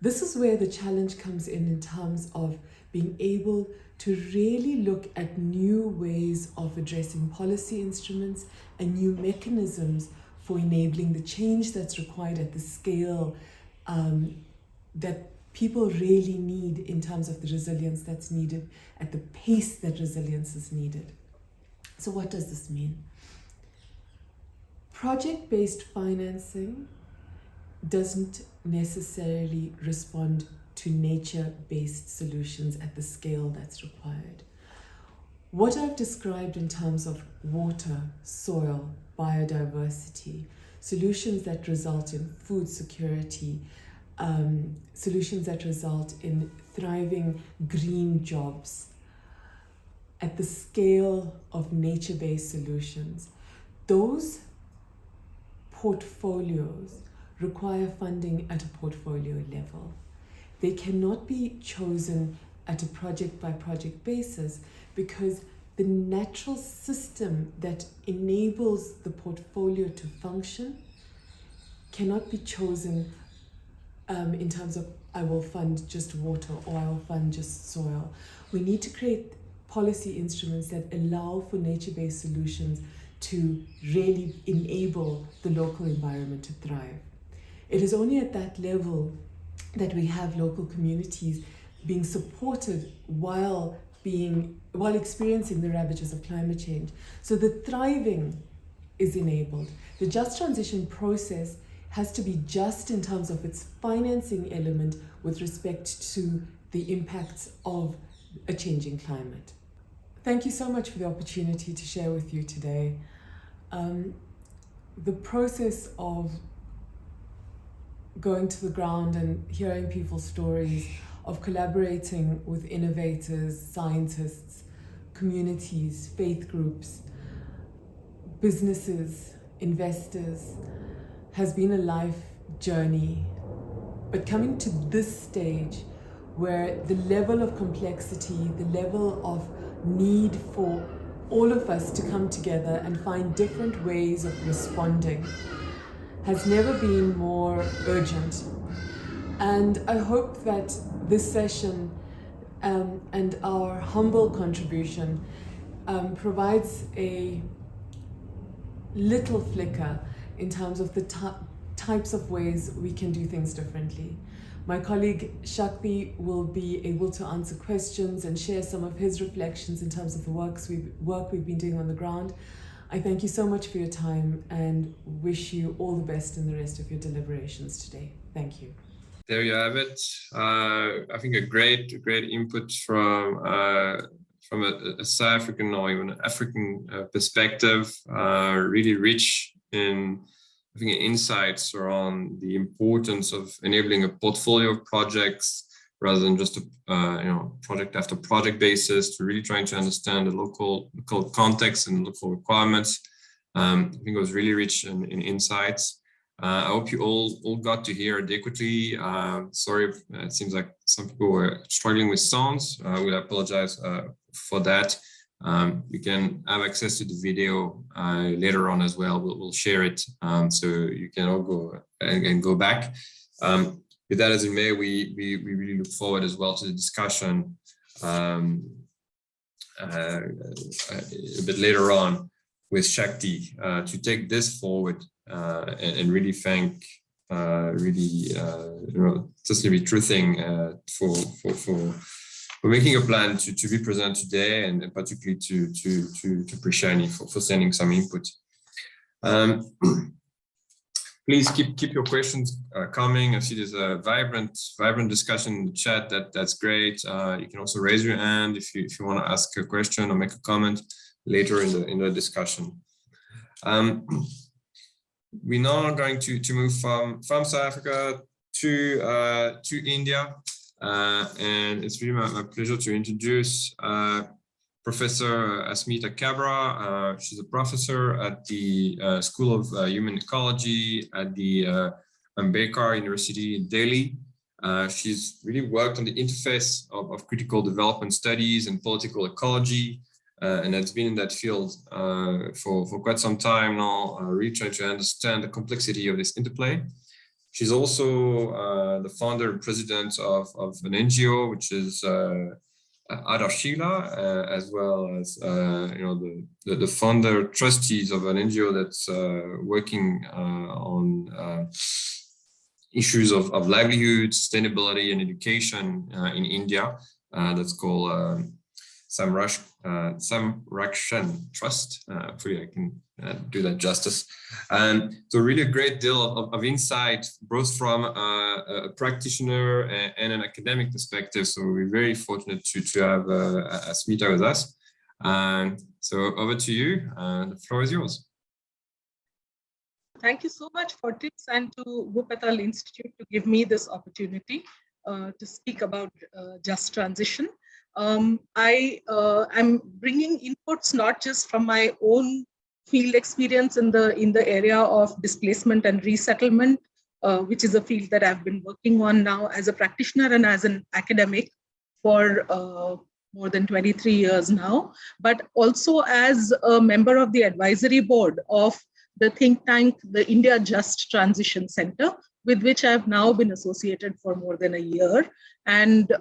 This is where the challenge comes in terms of being able to really look at new ways of addressing policy instruments and new mechanisms for enabling the change that's required at the scale that people really need in terms of the resilience that's needed at the pace that resilience is needed. So what does this mean? Project-based financing doesn't necessarily respond to nature-based solutions at the scale that's required. What I've described in terms of water, soil, biodiversity, solutions that result in food security, solutions that result in thriving green jobs at the scale of nature-based solutions, those portfolios require funding at a portfolio level. They cannot be chosen at a project-by-project basis because the natural system that enables the portfolio to function cannot be chosen in terms of I will fund just water or I will fund just soil. We need to create policy instruments that allow for nature-based solutions to really enable the local environment to thrive. It is only at that level that we have local communities being supported while experiencing the ravages of climate change. So the thriving is enabled. The just transition process has to be just in terms of its financing element with respect to the impacts of a changing climate. Thank you so much for the opportunity to share with you today. The process of going to the ground and hearing people's stories, of collaborating with innovators, scientists, communities, faith groups, businesses, investors, has been a life journey. But coming to this stage where the level of complexity, the level of need for all of us to come together and find different ways of responding has never been more urgent. And I hope that this session and our humble contribution provides a little flicker in terms of the types of ways we can do things differently. My colleague Shakti will be able to answer questions and share some of his reflections in terms of the work we've been doing on the ground. I thank you so much for your time and wish you all the best in the rest of your deliberations today. Thank you. There you have it. I think a great input from a South African or even an African perspective, really rich in, I think, insights around the importance of enabling a portfolio of projects rather than just a project after project basis, to really trying to understand the local context and local requirements. I think it was really rich in insights. I hope you all got to hear adequately. Sorry, it seems like some people were struggling with sounds. We'll apologize for that. You can have access to the video later on as well. We'll share it so you can all go and go back. With that as it may, we really look forward as well to the discussion a bit later on with Shakti to take this forward and really thank just Rethinking for making a plan to be present today, and particularly to Prishani for sending some input. Please keep your questions coming. I see there's a vibrant discussion in the chat. That's great. You can also raise your hand if you want to ask a question or make a comment later in the discussion. We're now going to move from South Africa to India, and it's really my pleasure to introduce Professor Asmita Kabra. She's a professor at the School of Human Ecology at the Ambedkar University in Delhi. She's really worked on the interface of critical development studies and political ecology, and has been in that field for quite some time now, really trying to understand the complexity of this interplay. She's also the founder and president of an NGO, which is Adarshila, as well as the founder trustees of an NGO that's working on issues of livelihood, sustainability, and education in India. That's called Samrakshan Trust. Hopefully I can do that justice. And so really a great deal of insight, both from a practitioner and an academic perspective. So we're very fortunate to have Asmita with us. So over to you, the floor is yours. Thank you so much for TIPS and to Wuppertal Institute to give me this opportunity to speak about just transition. I am bringing inputs not just from my own field experience in the area of displacement and resettlement, which is a field that I've been working on now as a practitioner and as an academic for more than 23 years now, but also as a member of the advisory board of the think tank, the India Just Transition Center, with which I've now been associated for more than a year. And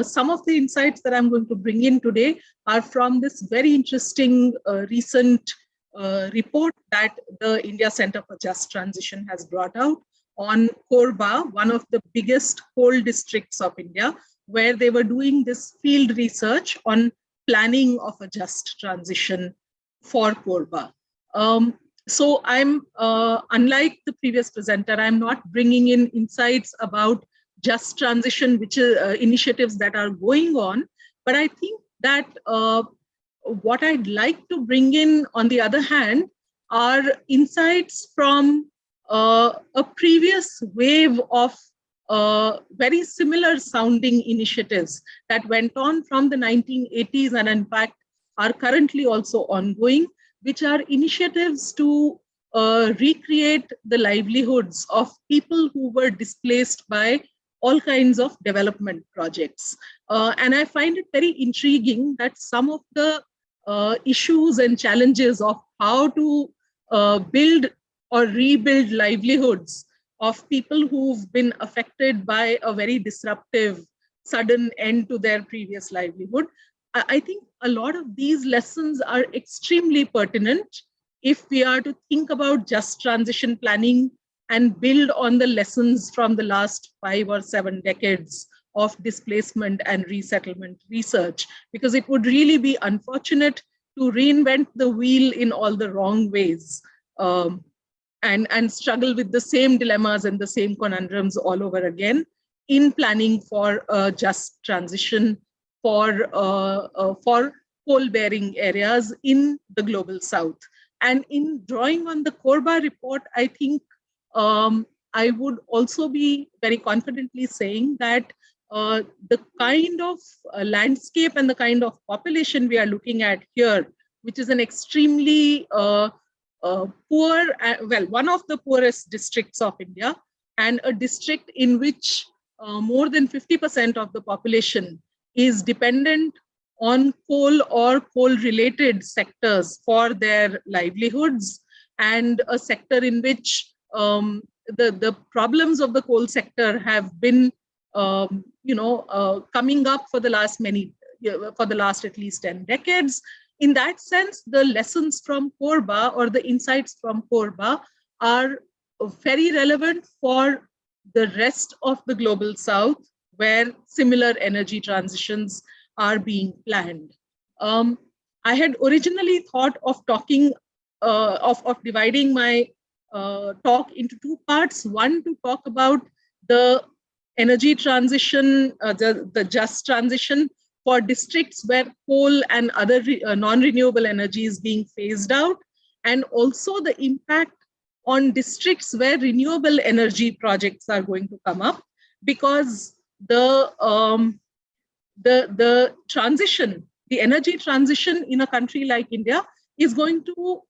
some of the insights that I'm going to bring in today are from this very interesting recent report that the India Center for Just Transition has brought out on Korba, one of the biggest coal districts of India, where they were doing this field research on planning of a just transition for Korba. So I'm, unlike the previous presenter, I'm not bringing in insights about just transition, which is initiatives that are going on, but I think that what I'd like to bring in, on the other hand, are insights from a previous wave of very similar sounding initiatives that went on from the 1980s and in fact are currently also ongoing, which are initiatives to recreate the livelihoods of people who were displaced by all kinds of development projects. And I find it very intriguing that some of the issues and challenges of how to build or rebuild livelihoods of people who've been affected by a very disruptive, sudden end to their previous livelihood. I think a lot of these lessons are extremely pertinent if we are to think about just transition planning and build on the lessons from the last 5 or 7 decades of displacement and resettlement research, because it would really be unfortunate to reinvent the wheel in all the wrong ways and struggle with the same dilemmas and the same conundrums all over again in planning for a just transition for coal-bearing areas in the global south. And in drawing on the Korba report, I think I would also be very confidently saying that the kind of landscape and the kind of population we are looking at here, which is an extremely poor, well, one of the poorest districts of India, and a district in which more than 50% of the population is dependent on coal or coal-related sectors for their livelihoods, and a sector in which the problems of the coal sector have been coming up for the last at least 10 decades. In that sense, the lessons from Korba or the insights from Korba are very relevant for the rest of the global south, where similar energy transitions are being planned. I had originally thought of talking, of dividing my talk into 2 parts. One, to talk about the energy transition, the just transition for districts where coal and other non-renewable energy is being phased out, and also the impact on districts where renewable energy projects are going to come up, because the transition, the energy transition in a country like India is going to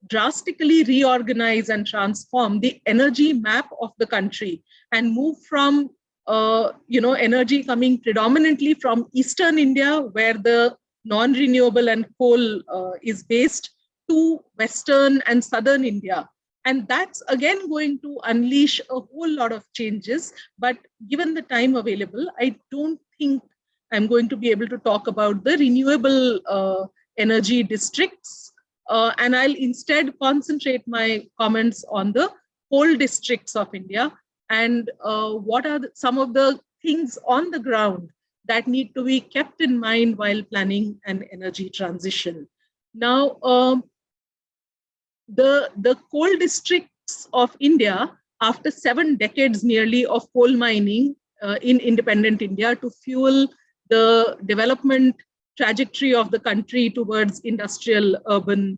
drastically reorganize and transform the energy map of the country and move from energy coming predominantly from Eastern India, where the non-renewable and coal is based, to Western and Southern India. And that's again going to unleash a whole lot of changes. But given the time available, I don't think I'm going to be able to talk about the renewable energy districts. And I'll instead concentrate my comments on the coal districts of India, and what are some of the things on the ground that need to be kept in mind while planning an energy transition. Now, the coal districts of India, after 7 decades nearly of coal mining in independent India to fuel the development trajectory of the country towards industrial urban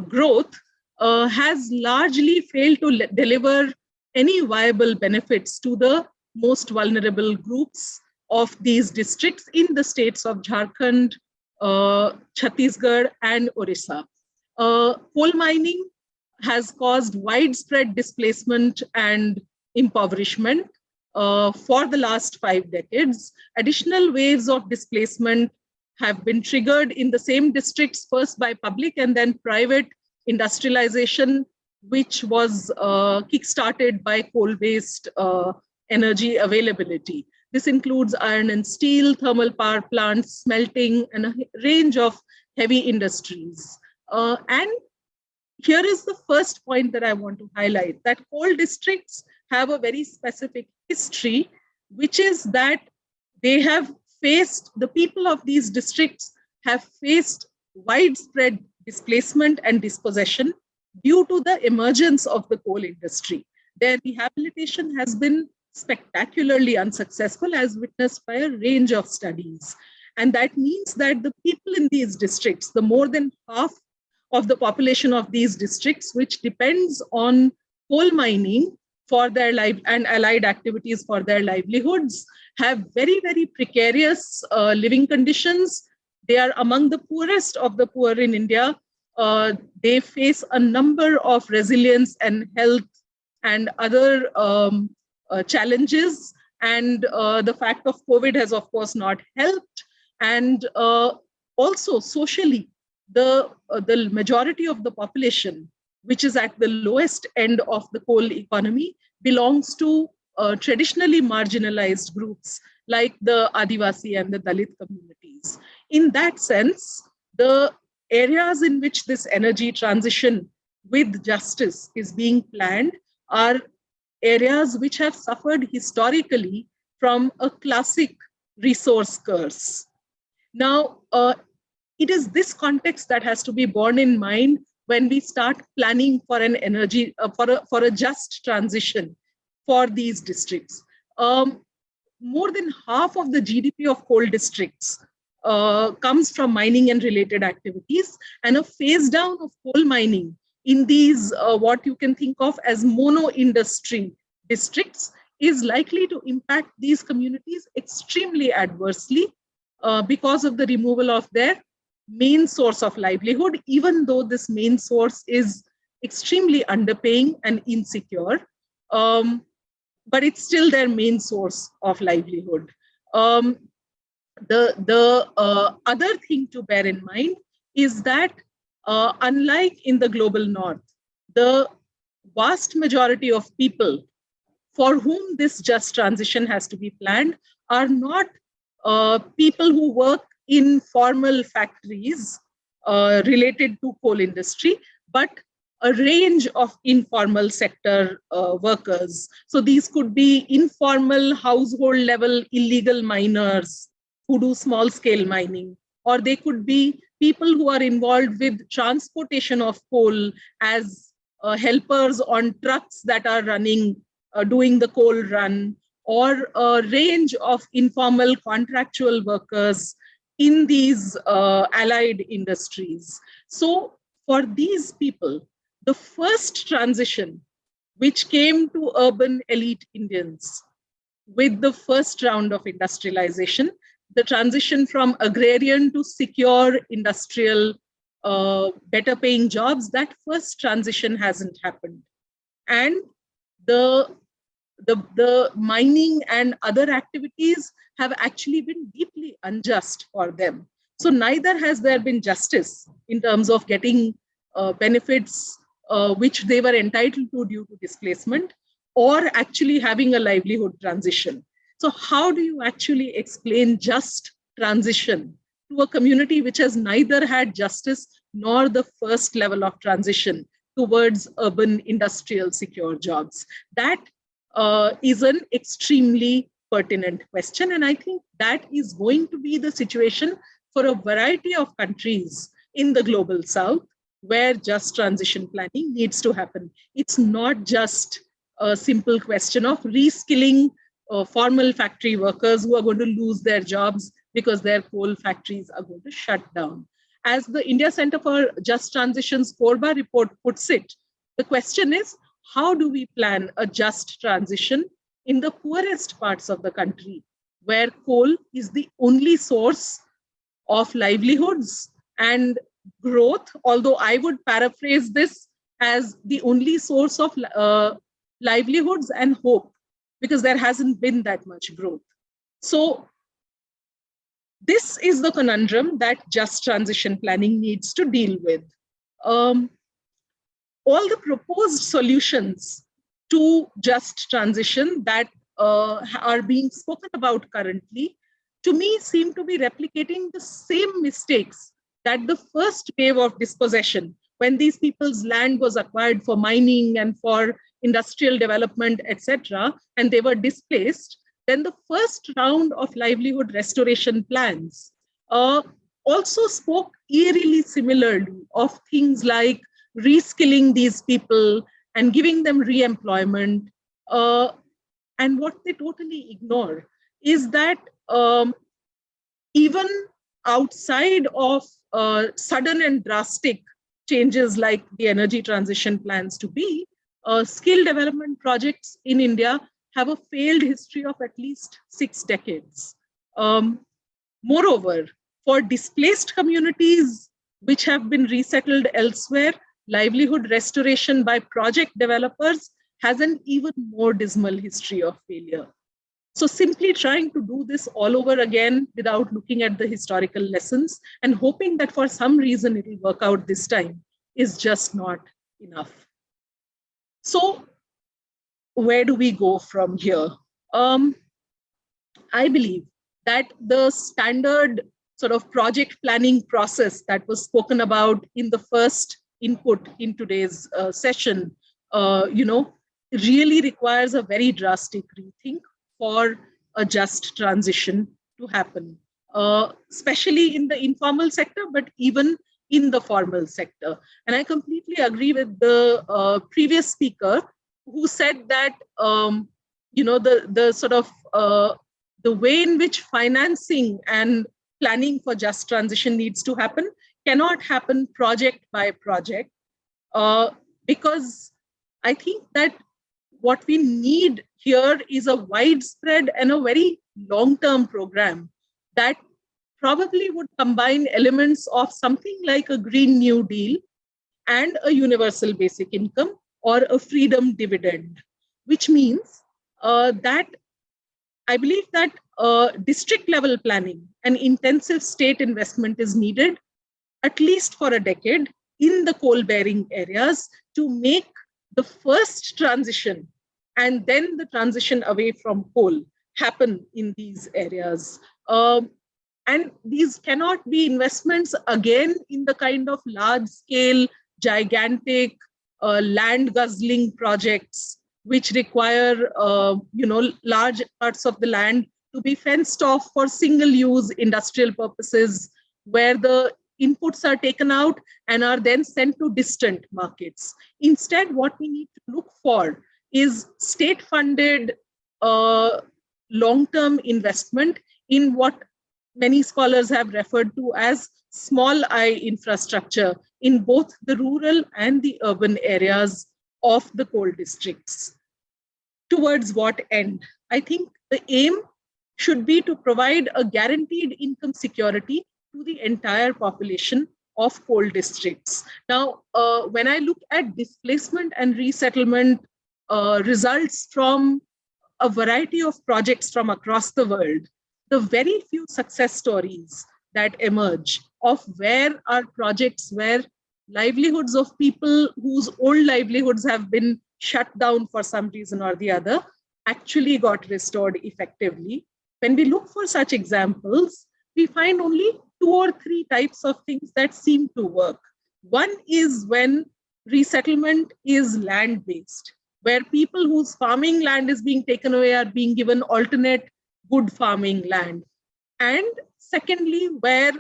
growth, has largely failed to deliver any viable benefits to the most vulnerable groups of these districts in the states of Jharkhand, Chhattisgarh, and Orissa. Coal mining has caused widespread displacement and impoverishment for the last 5 decades. Additional waves of displacement have been triggered in the same districts, first by public and then private industrialization, which was kickstarted by coal-based energy availability. This includes iron and steel, thermal power plants, smelting, and a range of heavy industries. And here is the first point that I want to highlight, that coal districts have a very specific history, which is that they have faced, the people of these districts have faced widespread displacement and dispossession due to the emergence of the coal industry. Their rehabilitation has been spectacularly unsuccessful, as witnessed by a range of studies. And that means that the people in these districts, the more than half of the population of these districts, which depends on coal mining for their life and allied activities for their livelihoods, have very, very precarious living conditions. They are among the poorest of the poor in India. They face a number of resilience and health and other challenges. And the fact of COVID has, of course, not helped. And also socially, the majority of the population, which is at the lowest end of the coal economy, belongs to traditionally marginalized groups like the Adivasi and the Dalit communities. In that sense, the areas in which this energy transition with justice is being planned are areas which have suffered historically from a classic resource curse. Now, it is this context that has to be borne in mind when we start planning for an energy, for a just transition for these districts. More than half of the GDP of coal districts comes from mining and related activities, and a phase down of coal mining in these what you can think of as mono-industry districts is likely to impact these communities extremely adversely because of the removal of their main source of livelihood, even though this main source is extremely underpaying and insecure. But it's still their main source of livelihood. The other thing to bear in mind is that unlike in the global north, the vast majority of people for whom this just transition has to be planned are not people who work in formal factories related to coal industry, but a range of informal sector workers. So these could be informal household level illegal miners who do small scale mining, or they could be people who are involved with transportation of coal as helpers on trucks that are running, doing the coal run, or a range of informal contractual workers in these allied industries. So for these people, the first transition which came to urban elite Indians with the first round of industrialization, the transition from agrarian to secure industrial, better paying jobs, that first transition hasn't happened. And the mining and other activities have actually been deeply unjust for them. So neither has there been justice in terms of getting benefits which they were entitled to due to displacement, or actually having a livelihood transition. So how do you actually explain just transition to a community which has neither had justice nor the first level of transition towards urban industrial secure jobs? That is an extremely pertinent question. And I think that is going to be the situation for a variety of countries in the global south where just transition planning needs to happen. It's not just a simple question of reskilling formal factory workers who are going to lose their jobs because their coal factories are going to shut down. As the India Center for Just Transition's Korba report puts it, the question is, how do we plan a just transition in the poorest parts of the country, where coal is the only source of livelihoods and growth, although I would paraphrase this as the only source of livelihoods and hope, because there hasn't been that much growth. So this is the conundrum that just transition planning needs to deal with. All the proposed solutions to just transition that are being spoken about currently, to me, seem to be replicating the same mistakes that the first wave of dispossession, when these people's land was acquired for mining and for industrial development, etc., and they were displaced, then the first round of livelihood restoration plans also spoke eerily similarly of things like reskilling these people and giving them re-employment. And what they totally ignore is that even outside of sudden and drastic changes like the energy transition plans to be, skill development projects in India have a failed history of at least 6 decades. Moreover, for displaced communities which have been resettled elsewhere, livelihood restoration by project developers has an even more dismal history of failure. So simply trying to do this all over again without looking at the historical lessons and hoping that for some reason it will work out this time is just not enough. So where do we go from here? I believe that the standard sort of project planning process that was spoken about in the first input in today's session, really requires a very drastic rethink for a just transition to happen, especially in the informal sector, but even in the formal sector. And I completely agree with the previous speaker who said that, the sort of the way in which financing and planning for just transition needs to happen cannot happen project by project, because I think that what we need here is a widespread and a very long-term program that probably would combine elements of something like a Green New Deal and a universal basic income or a freedom dividend, which means that I believe that district level planning and intensive state investment is needed at least for a decade in the coal bearing areas to make the first transition and then the transition away from coal happen in these areas. And these cannot be investments again in the kind of large scale, gigantic land guzzling projects which require large parts of the land to be fenced off for single use industrial purposes, where the inputs are taken out and are then sent to distant markets. Instead, what we need to look for is state-funded long-term investment in what many scholars have referred to as small I infrastructure in both the rural and the urban areas of the coal districts. Towards what end? I think the aim should be to provide a guaranteed income security to the entire population of coal districts. Now, when I look at displacement and resettlement results from a variety of projects from across the world, the very few success stories that emerge of where are projects where livelihoods of people whose old livelihoods have been shut down for some reason or the other actually got restored effectively. When we look for such examples, we find only 2 or 3 types of things that seem to work. One is when resettlement is land-based, where people whose farming land is being taken away are being given alternate good farming land. And secondly, where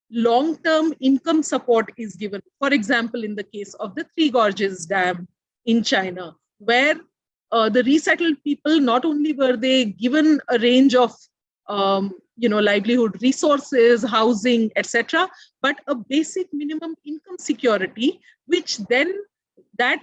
long-term income support is given. For example, in the case of the Three Gorges Dam in China, where the resettled people, not only were they given a range of livelihood resources, housing, etc., but a basic minimum income security, which then that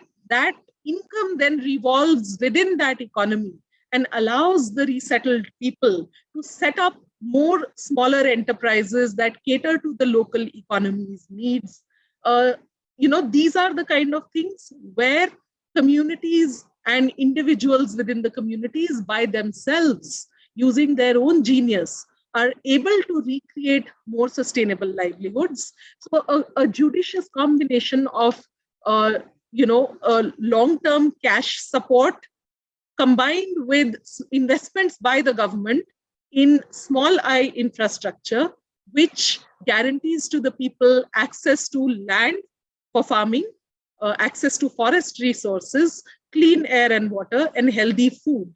income then revolves within that economy and allows the resettled people to set up more smaller enterprises that cater to the local economy's needs. These are the kind of things where communities and individuals within the communities by themselves, using their own genius, are able to recreate more sustainable livelihoods. So a judicious combination of long-term cash support combined with investments by the government in small I infrastructure, which guarantees to the people access to land for farming, access to forest resources, clean air and water, and healthy food.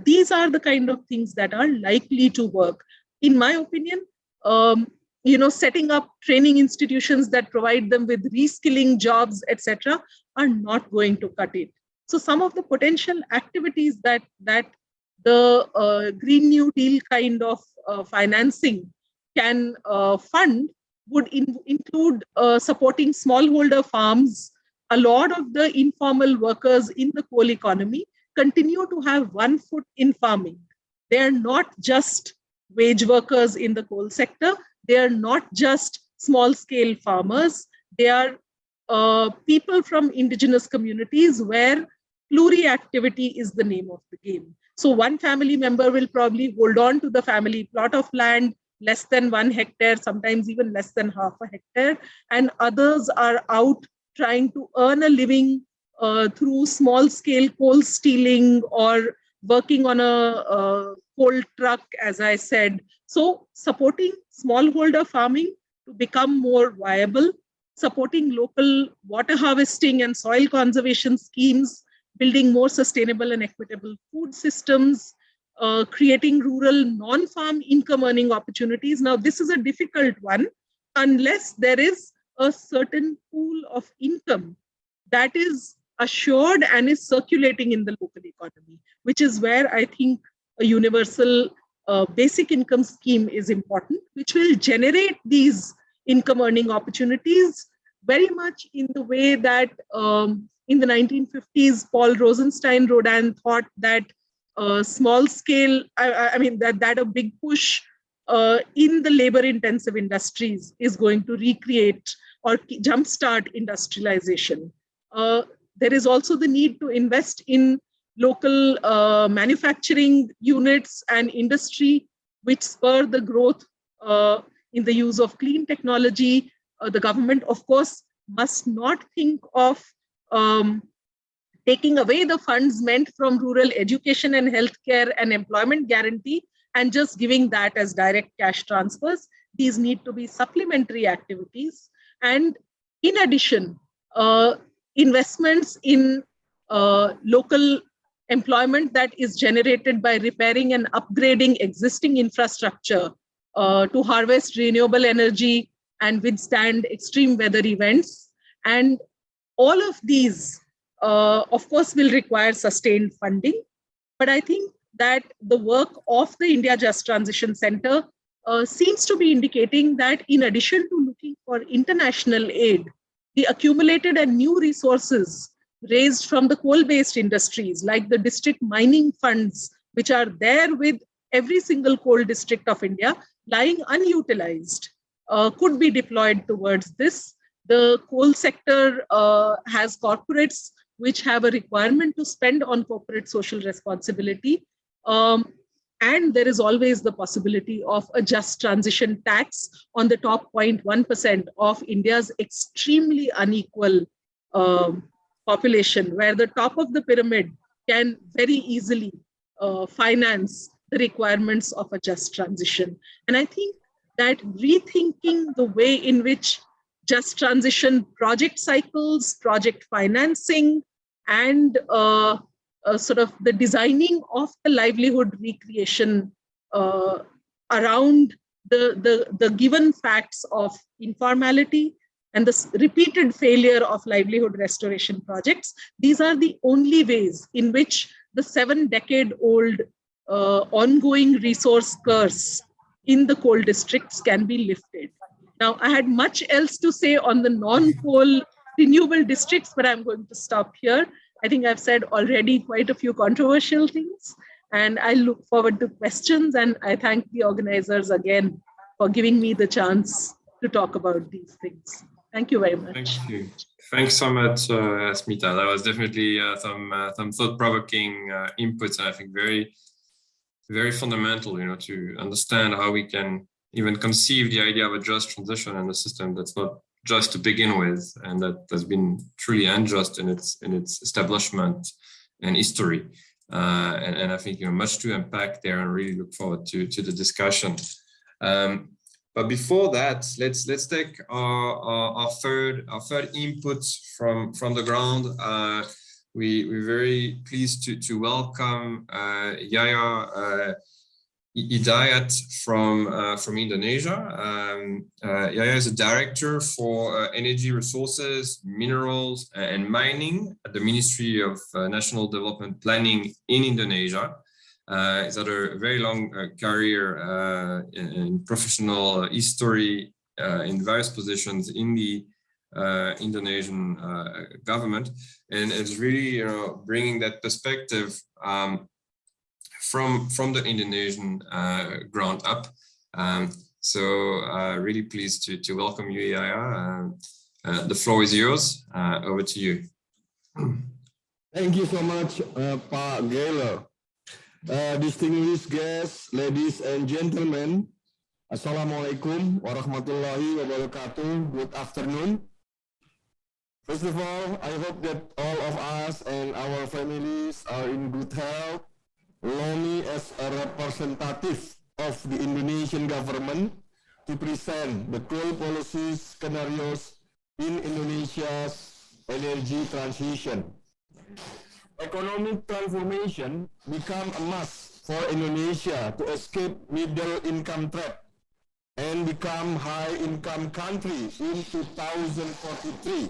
These are the kind of things that are likely to work. In my opinion, setting up training institutions that provide them with reskilling jobs, etc., are not going to cut it. So some of the potential activities that the Green New Deal kind of financing can fund would include supporting smallholder farms. A lot of the informal workers in the coal economy continue to have one foot in farming. They are not just wage workers in the coal sector. They are not just small-scale farmers. They are people from indigenous communities where pluri-activity is the name of the game. So one family member will probably hold on to the family plot of land, less than 1 hectare, sometimes even less than half a hectare, and others are out trying to earn a living through small-scale coal stealing or working on a coal truck, as I said. So supporting smallholder farming to become more viable, supporting local water harvesting and soil conservation schemes, building more sustainable and equitable food systems, creating rural non-farm income earning opportunities. Now, this is a difficult one unless there is a certain pool of income that is assured and is circulating in the local economy, which is where I think a universal basic income scheme is important, which will generate these income earning opportunities very much in the way that in the 1950s, Paul Rosenstein-Rodin thought that small scale, that a big push in the labor intensive industries is going to recreate or jumpstart industrialization. There is also the need to invest in local manufacturing units and industry, which spur the growth in the use of clean technology. The government, of course, must not think of taking away the funds meant from rural education and healthcare and employment guarantee and just giving that as direct cash transfers. These need to be supplementary activities. And in addition, investments in local employment that is generated by repairing and upgrading existing infrastructure to harvest renewable energy and withstand extreme weather events. And all of these, of course, will require sustained funding. But I think that the work of the India Just Transition Center seems to be indicating that in addition to looking for international aid, the accumulated and new resources raised from the coal-based industries, like the district mining funds, which are there with every single coal district of India, lying unutilized, could be deployed towards this. The coal sector has corporates which have a requirement to spend on corporate social responsibility. And there is always the possibility of a just transition tax on the top 0.1% of India's extremely unequal population, where the top of the pyramid can very easily finance the requirements of a just transition. And I think that rethinking the way in which just transition project cycles, project financing, and sort of the designing of the livelihood recreation around the given facts of informality and the repeated failure of livelihood restoration projects, these are the only ways in which the 7-decade-old ongoing resource curse in the coal districts can be lifted. Now, I had much else to say on the non-coal renewable districts, but I'm going to stop here. I think I've said already quite a few controversial things, and I look forward to questions, and I thank the organizers again for giving me the chance to talk about these things. Thank you very much. Thank you. Thanks so much, Smita. That was definitely some thought-provoking inputs, and I think very, very fundamental, to understand how we can even conceive the idea of a just transition and a system that's not just to begin with, and that has been truly unjust in its establishment and history. And I think much to unpack there, and really look forward to the discussion. But before that, let's take our third input from the ground. We're very pleased to welcome Yahya Hidayat from Indonesia. Yahya is a director for energy resources, minerals, and mining at the Ministry of National Development Planning in Indonesia. He's had a very long career in professional history in various positions in the Indonesian government, and is really bringing that perspective from the Indonesian ground up. So really pleased to welcome you, Yahya. The floor is yours. Over to you. Thank you so much, Pak Gaylor. Distinguished guests, ladies and gentlemen, Assalamualaikum warahmatullahi wabarakatuh. Good afternoon. First of all, I hope that all of us and our families are in good health. Allow me as a representative of the Indonesian government to present the coal policy scenarios in Indonesia's energy transition. Economic transformation become a must for Indonesia to escape middle income trap and become high income country in 2043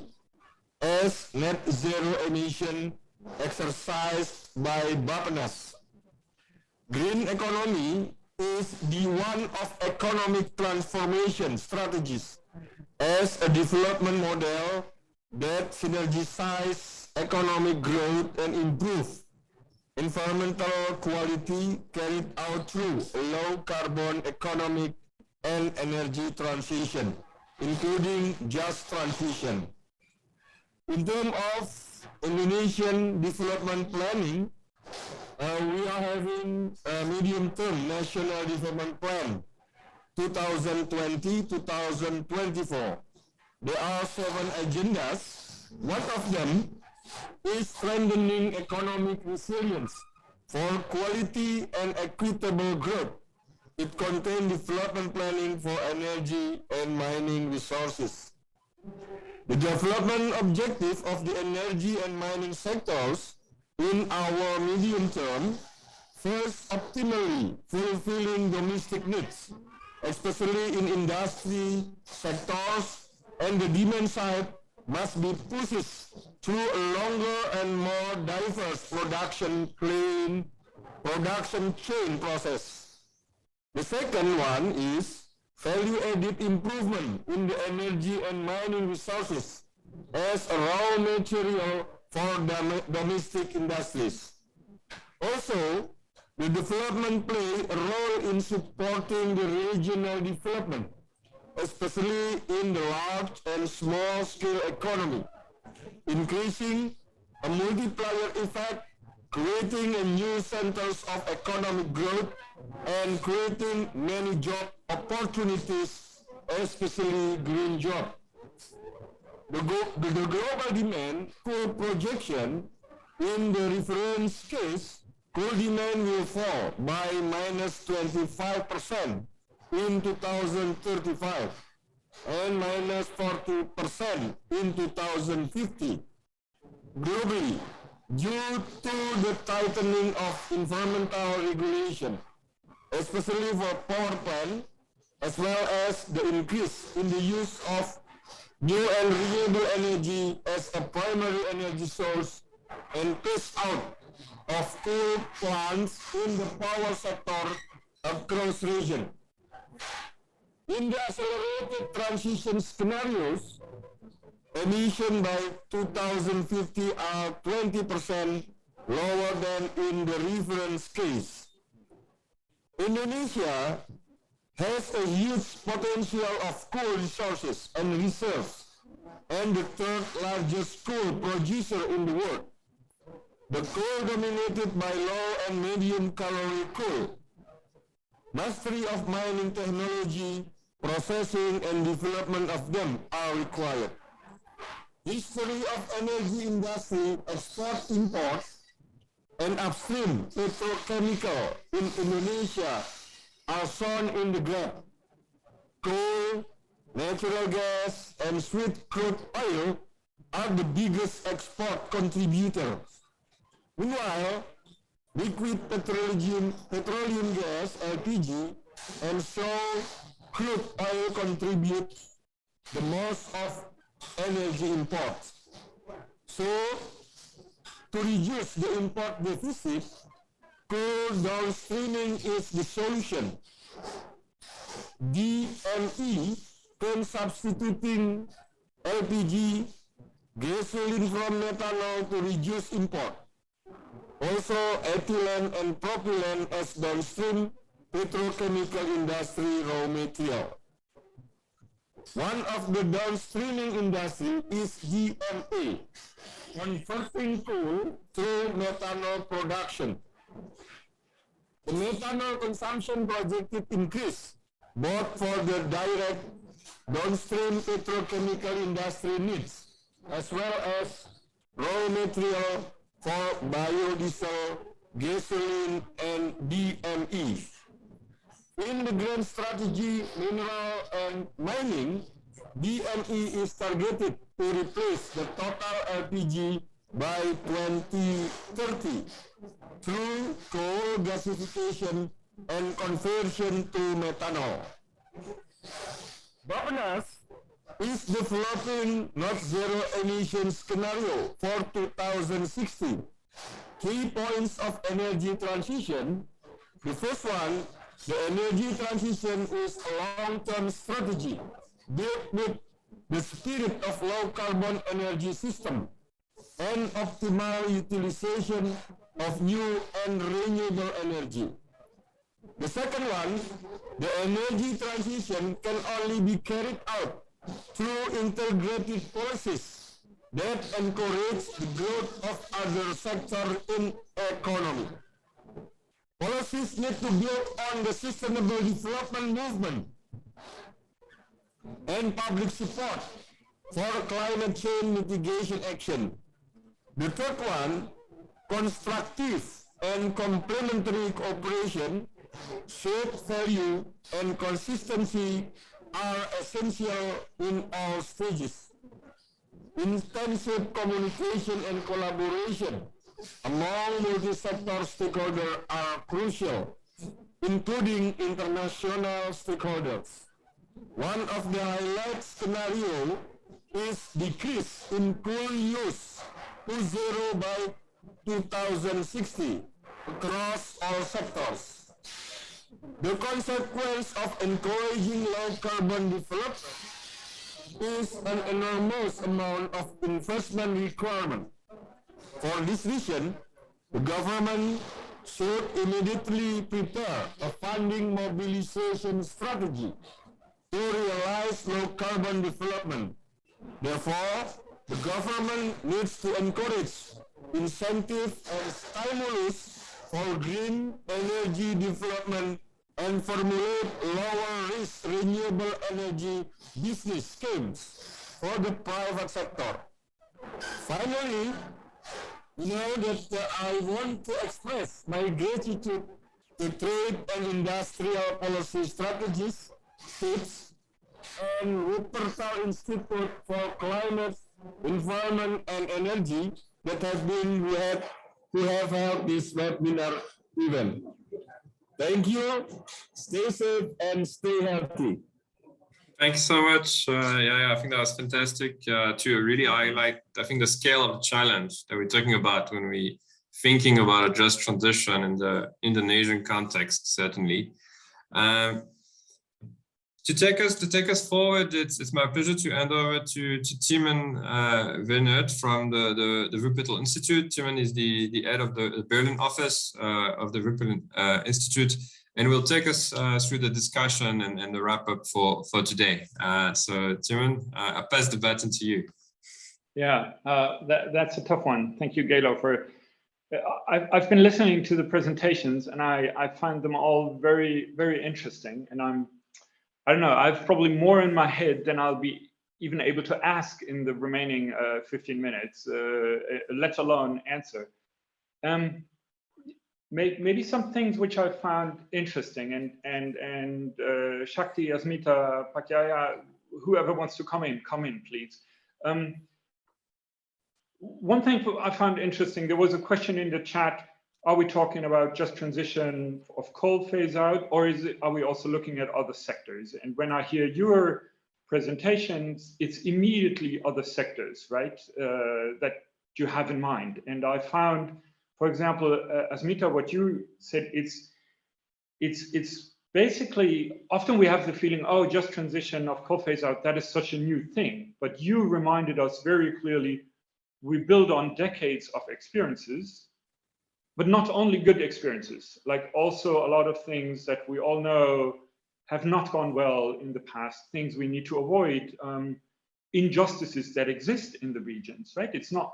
as net zero emission exercised by Bappenas. Green economy is the one of economic transformation strategies as a development model that synergizes economic growth and improve environmental quality carried out through low carbon economic and energy transition, including just transition. In terms of Indonesian development planning, we are having a medium-term National Development Plan 2020-2024. There are 7 agendas. One of them is strengthening economic resilience for quality and equitable growth. It contains development planning for energy and mining resources. The development objective of the energy and mining sectors in our medium term, first, optimally fulfilling domestic needs, especially in industry sectors, and the demand side must be pushed through a longer and more diverse production chain process. The second one is value-added improvement in the energy and mining resources as a raw material for domestic industries. Also, the development play a role in supporting the regional development, especially in the large and small-scale economy, increasing a multiplier effect, creating a new centers of economic growth, and creating many job opportunities, especially green jobs. The global demand coal projection in the reference case, coal demand will fall by -25% in 2035 and -40% in 2050 globally due to the tightening of environmental regulation, especially for power plant, as well as the increase in the use of new and renewable energy as a primary energy source and phase out of coal plants in the power sector across region. In the accelerated transition scenarios, emission by 2050 are 20% lower than in the reference case. Indonesia has a huge potential of coal resources and reserves, and the third largest coal producer in the world. The coal dominated by low and medium calorie coal. Mastery of mining technology, processing and development of them are required. History of energy industry, export, import, and upstream petrochemical in Indonesia are shown in the graph. Coal, natural gas, and sweet crude oil are the biggest export contributors. Meanwhile, liquid petroleum gas, LPG, and crude oil contribute the most of energy imports. So, to reduce the import deficit, coal downstreaming is the solution. DME can substituting LPG, gasoline from methanol to reduce import. Also, ethylene and propylene as downstream petrochemical industry raw material. One of the downstreaming industry is DMA, converting coal to methanol production. The methanol consumption projected increase both for the direct downstream petrochemical industry needs as well as raw material for biodiesel, gasoline, and DME. In the grand strategy, mineral and mining, DME is targeted to replace the total LPG by 2030 through coal gasification and conversion to methanol. Governance is developing net zero emission scenario for 2060. Key points of energy transition. The first one, the energy transition is a long-term strategy built with the spirit of low carbon energy system and optimal utilization of new and renewable energy. The second one, the energy transition can only be carried out through integrated policies that encourage the growth of other sectors in economy. Policies need to build on the sustainable development movement and public support for climate change mitigation action. The third one, constructive and complementary cooperation, shared value and consistency are essential in all stages. Intensive communication and collaboration among multi-sector stakeholders are crucial, including international stakeholders. One of the highlight scenarios is decrease in coal use to zero by 2060 across all sectors. The consequence of encouraging low carbon development is an enormous amount of investment requirement. For this reason, the government should immediately prepare a funding mobilization strategy to realize low carbon development. Therefore, the government needs to encourage incentive and stimulus for green energy development and formulate lower risk renewable energy business schemes for the private sector. Finally, I want to express my gratitude to trade and industrial policy strategists, tips, and Wuppertal Institute for Climate, Environment and Energy that has been who have held this webinar event. Thank you. Stay safe and stay healthy. Thanks so much. Yeah, I think that was fantastic to really highlight, I think, the scale of the challenge that we're talking about when we thinking about a just transition in the Indonesian context, certainly. To take us forward, it's my pleasure to hand over to Timon Venert from the Wuppertal Institute. Timon is the head of the Berlin office of the Wuppertal Institute, and will take us through the discussion and the wrap up for today. So Timon, I pass the baton to you. Yeah, that's a tough one. Thank you, Gaylor, for. I've been listening to the presentations, and I find them all very, very interesting. And I don't know, I've probably more in my head than I'll be even able to ask in the remaining 15 minutes, let alone answer. Maybe some things which I found interesting, and Shakti, Asmita, Pakyaya, whoever wants to come in, please. One thing I found interesting, there was a question in the chat, are we talking about just transition of coal phase out, or are we also looking at other sectors? And when I hear your presentations, it's immediately other sectors, right, that you have in mind. And I found, for example, Asmita, what you said, it's basically, often we have the feeling, oh, just transition of coal phase out, that is such a new thing. But you reminded us very clearly, we build on decades of experiences, but not only good experiences, like also a lot of things that we all know have not gone well in the past, things we need to avoid, injustices that exist in the regions, right? It's not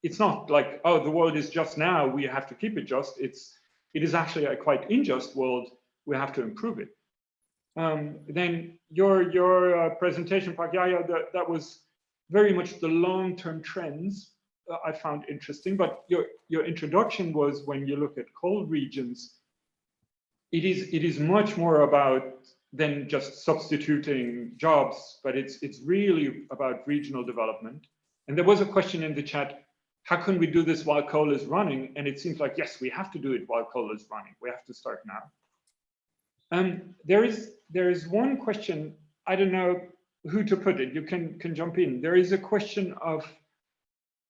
it's not like, oh, the world is just now, we have to keep it just. It is actually a quite unjust world. We have to improve it. Then your presentation, Yahya, that was very much the long-term trends I found interesting. But your introduction was, when you look at cold regions, it is much more about than just substituting jobs, but it's really about regional development. And there was a question in the chat: how can we do this while coal is running? And it seems like, yes, we have to do it while coal is running. We have to start now. There is one question, I don't know who to put it, you can jump in. There is a question of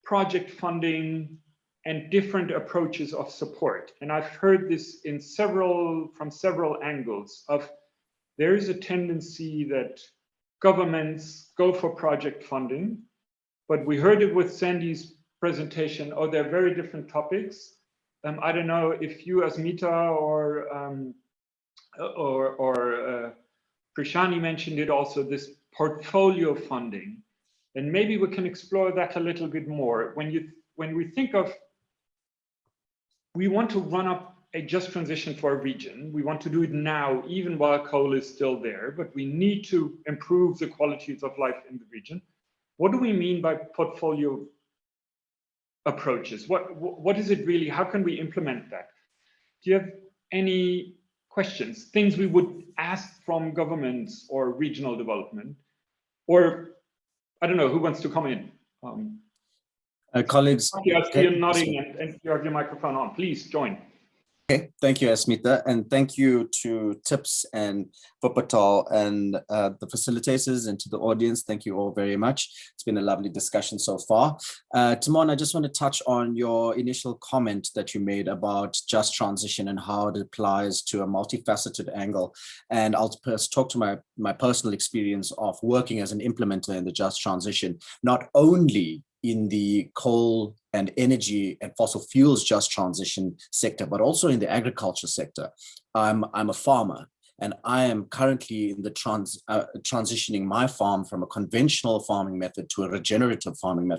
project funding and different approaches of support. And I've heard this from several angles of, there is a tendency that governments go for project funding, but we heard it with Sandy's presentation, oh, they're very different topics. I don't know if you as Mita or Prishani mentioned it also, this portfolio funding. And maybe we can explore that a little bit more. When we think of, we want to run up a just transition for a region, we want to do it now, even while coal is still there, but we need to improve the qualities of life in the region. What do we mean by portfolio approaches? What is it really? How can we implement that? Do you have any questions, things we would ask from governments or regional development? Or, I don't know, who wants to come in? Colleagues. I see you nodding and you have your microphone on. Please join. Okay, thank you, Asmita, and thank you to TIPS and Wuppertal and the facilitators, and to the audience. Thank you all very much. It's been a lovely discussion so far. Timon, I just want to touch on your initial comment that you made about just transition and how it applies to a multifaceted angle. And I'll first talk to my personal experience of working as an implementer in the just transition, not only in the coal and energy and fossil fuels just transition sector, but also in the agriculture sector. I'm a farmer, and I am currently in the transitioning my farm from a conventional farming method to a regenerative farming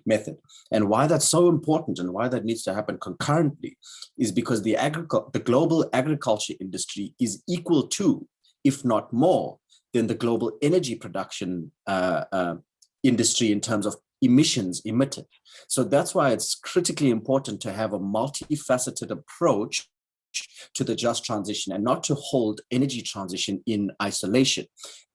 method. And why that's so important and why that needs to happen concurrently is because the global agriculture industry is equal to, if not more, than the global energy production industry in terms of emissions emitted. So that's why it's critically important to have a multifaceted approach to the just transition and not to hold energy transition in isolation.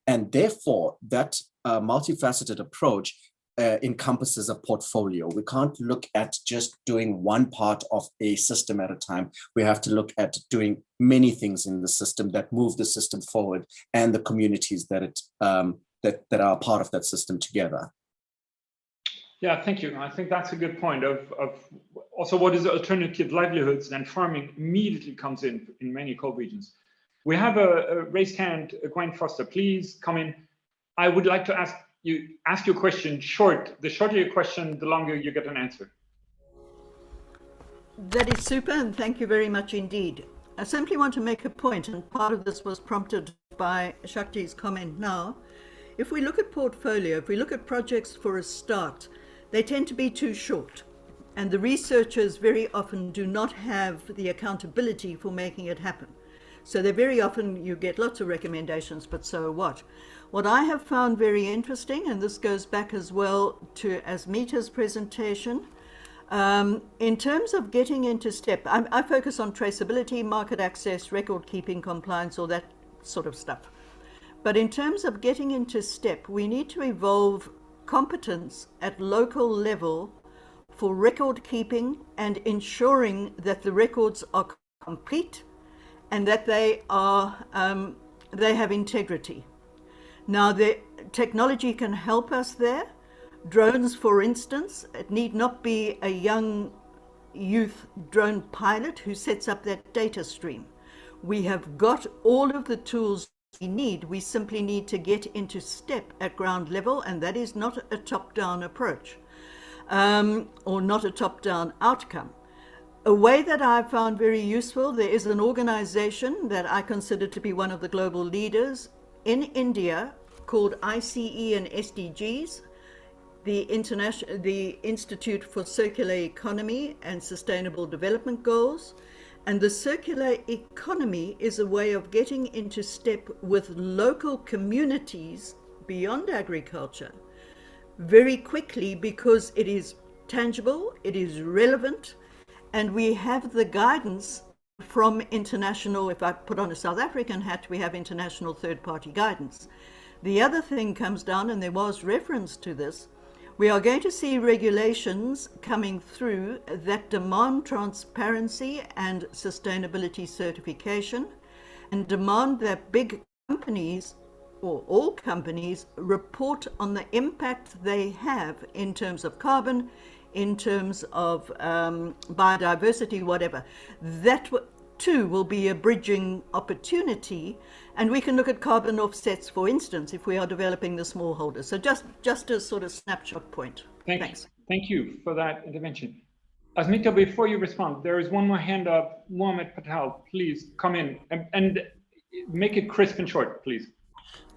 And therefore, that multifaceted approach encompasses a portfolio. We can't look at just doing one part of a system at a time. We have to look at doing many things in the system that move the system forward and the communities that that are part of that system together. Yeah, thank you. I think that's a good point of also what is alternative livelihoods, and farming immediately comes in many coal regions. We have a raised hand, Gwen Foster, please come in. I would like to ask your question short. The shorter your question, the longer you get an answer. That is super, and thank you very much indeed. I simply want to make a point, and part of this was prompted by Shakti's comment now. If we look at portfolio, if we look at projects for a start, they tend to be too short, and the researchers very often do not have the accountability for making it happen. So they're very often, you get lots of recommendations, but so what? What I have found very interesting, and this goes back as well to Asmita's presentation, in terms of getting into step, I focus on traceability, market access, record keeping, compliance, all that sort of stuff. But in terms of getting into step, we need to evolve competence at local level for record keeping and ensuring that the records are complete and that they have integrity. Now, the technology can help us there. Drones, for instance, it need not be a young youth drone pilot who sets up that data stream. We have got all of the tools we need. We simply need to get into step at ground level, and that is not a top-down approach or not a top-down outcome. A way that I found very useful, there is an organization that I consider to be one of the global leaders in India called ICE and SDGs. the Institute for Circular Economy and Sustainable Development Goals. And the circular economy is a way of getting into step with local communities beyond agriculture very quickly, because it is tangible, it is relevant, and we have the guidance from international. If I put on a South African hat, we have international third-party guidance. The other thing comes down, and there was reference to this, we are going to see regulations coming through that demand transparency and sustainability certification, and demand that big companies, or all companies, report on the impact they have in terms of carbon, in terms of biodiversity, whatever. That too will be a bridging opportunity, and we can look at carbon offsets, for instance, if we are developing the smallholders. So just a sort of snapshot point. Thanks. Thank you for that intervention. Asmita, before you respond, there is one more hand up. Mohammed Patel, please come in and make it crisp and short, please.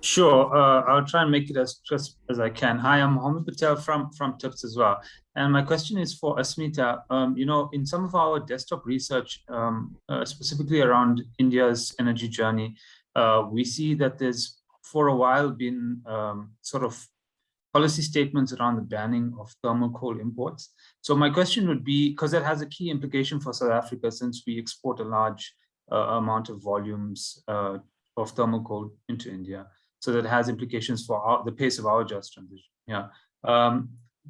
Sure, I'll try and make it as crisp as I can. Hi, I'm Mohammed Patel from TIPS as well. And my question is for Asmita. You know, in some of our desktop research, specifically around India's energy journey, we see that there's for a while been sort of policy statements around the banning of thermal coal imports. So my question would be, because that has a key implication for South Africa, since we export a large amount of volumes of thermal coal into India. So that has implications for the pace of our just transition. Yeah.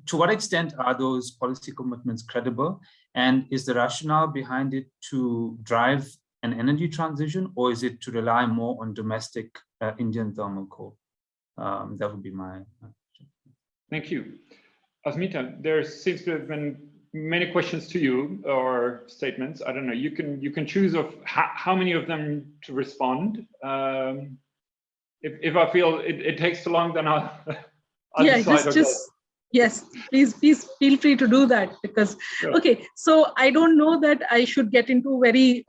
To what extent are those policy commitments credible? And is the rationale behind it to drive an energy transition, or is it to rely more on domestic Indian thermal coal? That would be my question. Thank you. Asmita, there seems to have been many questions to you, or statements. I don't know. You can choose of how many of them to respond. If I feel it takes too long, then I'll decide. Yes, please feel free to do that, because, sure. Okay, so I don't know that I should get into very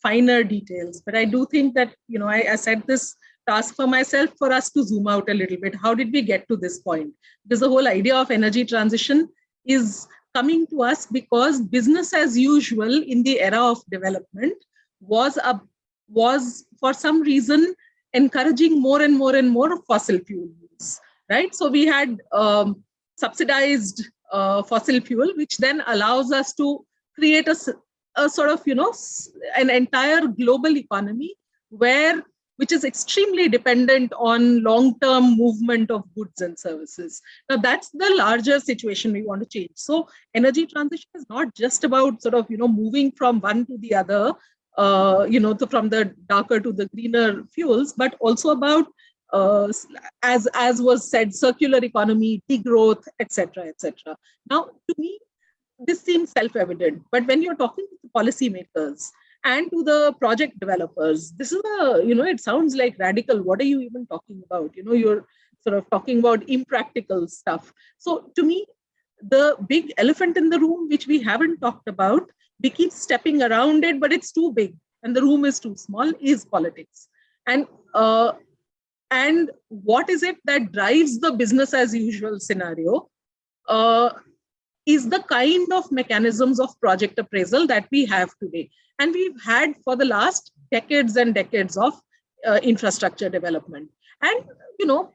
finer details, but I do think that, you know, I set this task for myself for us to zoom out a little bit. How did we get to this point? Because the whole idea of energy transition is coming to us because business as usual in the era of development was for some reason encouraging more and more fossil fuel use, right? So we had subsidized fossil fuel, which then allows us to create a sort of, you know, an entire global economy which is extremely dependent on long-term movement of goods and services. Now that's the larger situation we want to change. So energy transition is not just about sort of, you know, moving from one to the other, you know, from the darker to the greener fuels, but also about, as was said, circular economy, degrowth, etc., etc. Now, to me, this seems self-evident, but when you're talking to the policymakers and to the project developers, this is you know, it sounds like radical. What are you even talking about? You know, you're sort of talking about impractical stuff. So to me, the big elephant in the room, which we haven't talked about, we keep stepping around it, but it's too big and the room is too small, is politics. And what is it that drives the business as usual scenario is the kind of mechanisms of project appraisal that we have today. And we've had for the last decades and decades of infrastructure development. And, you know,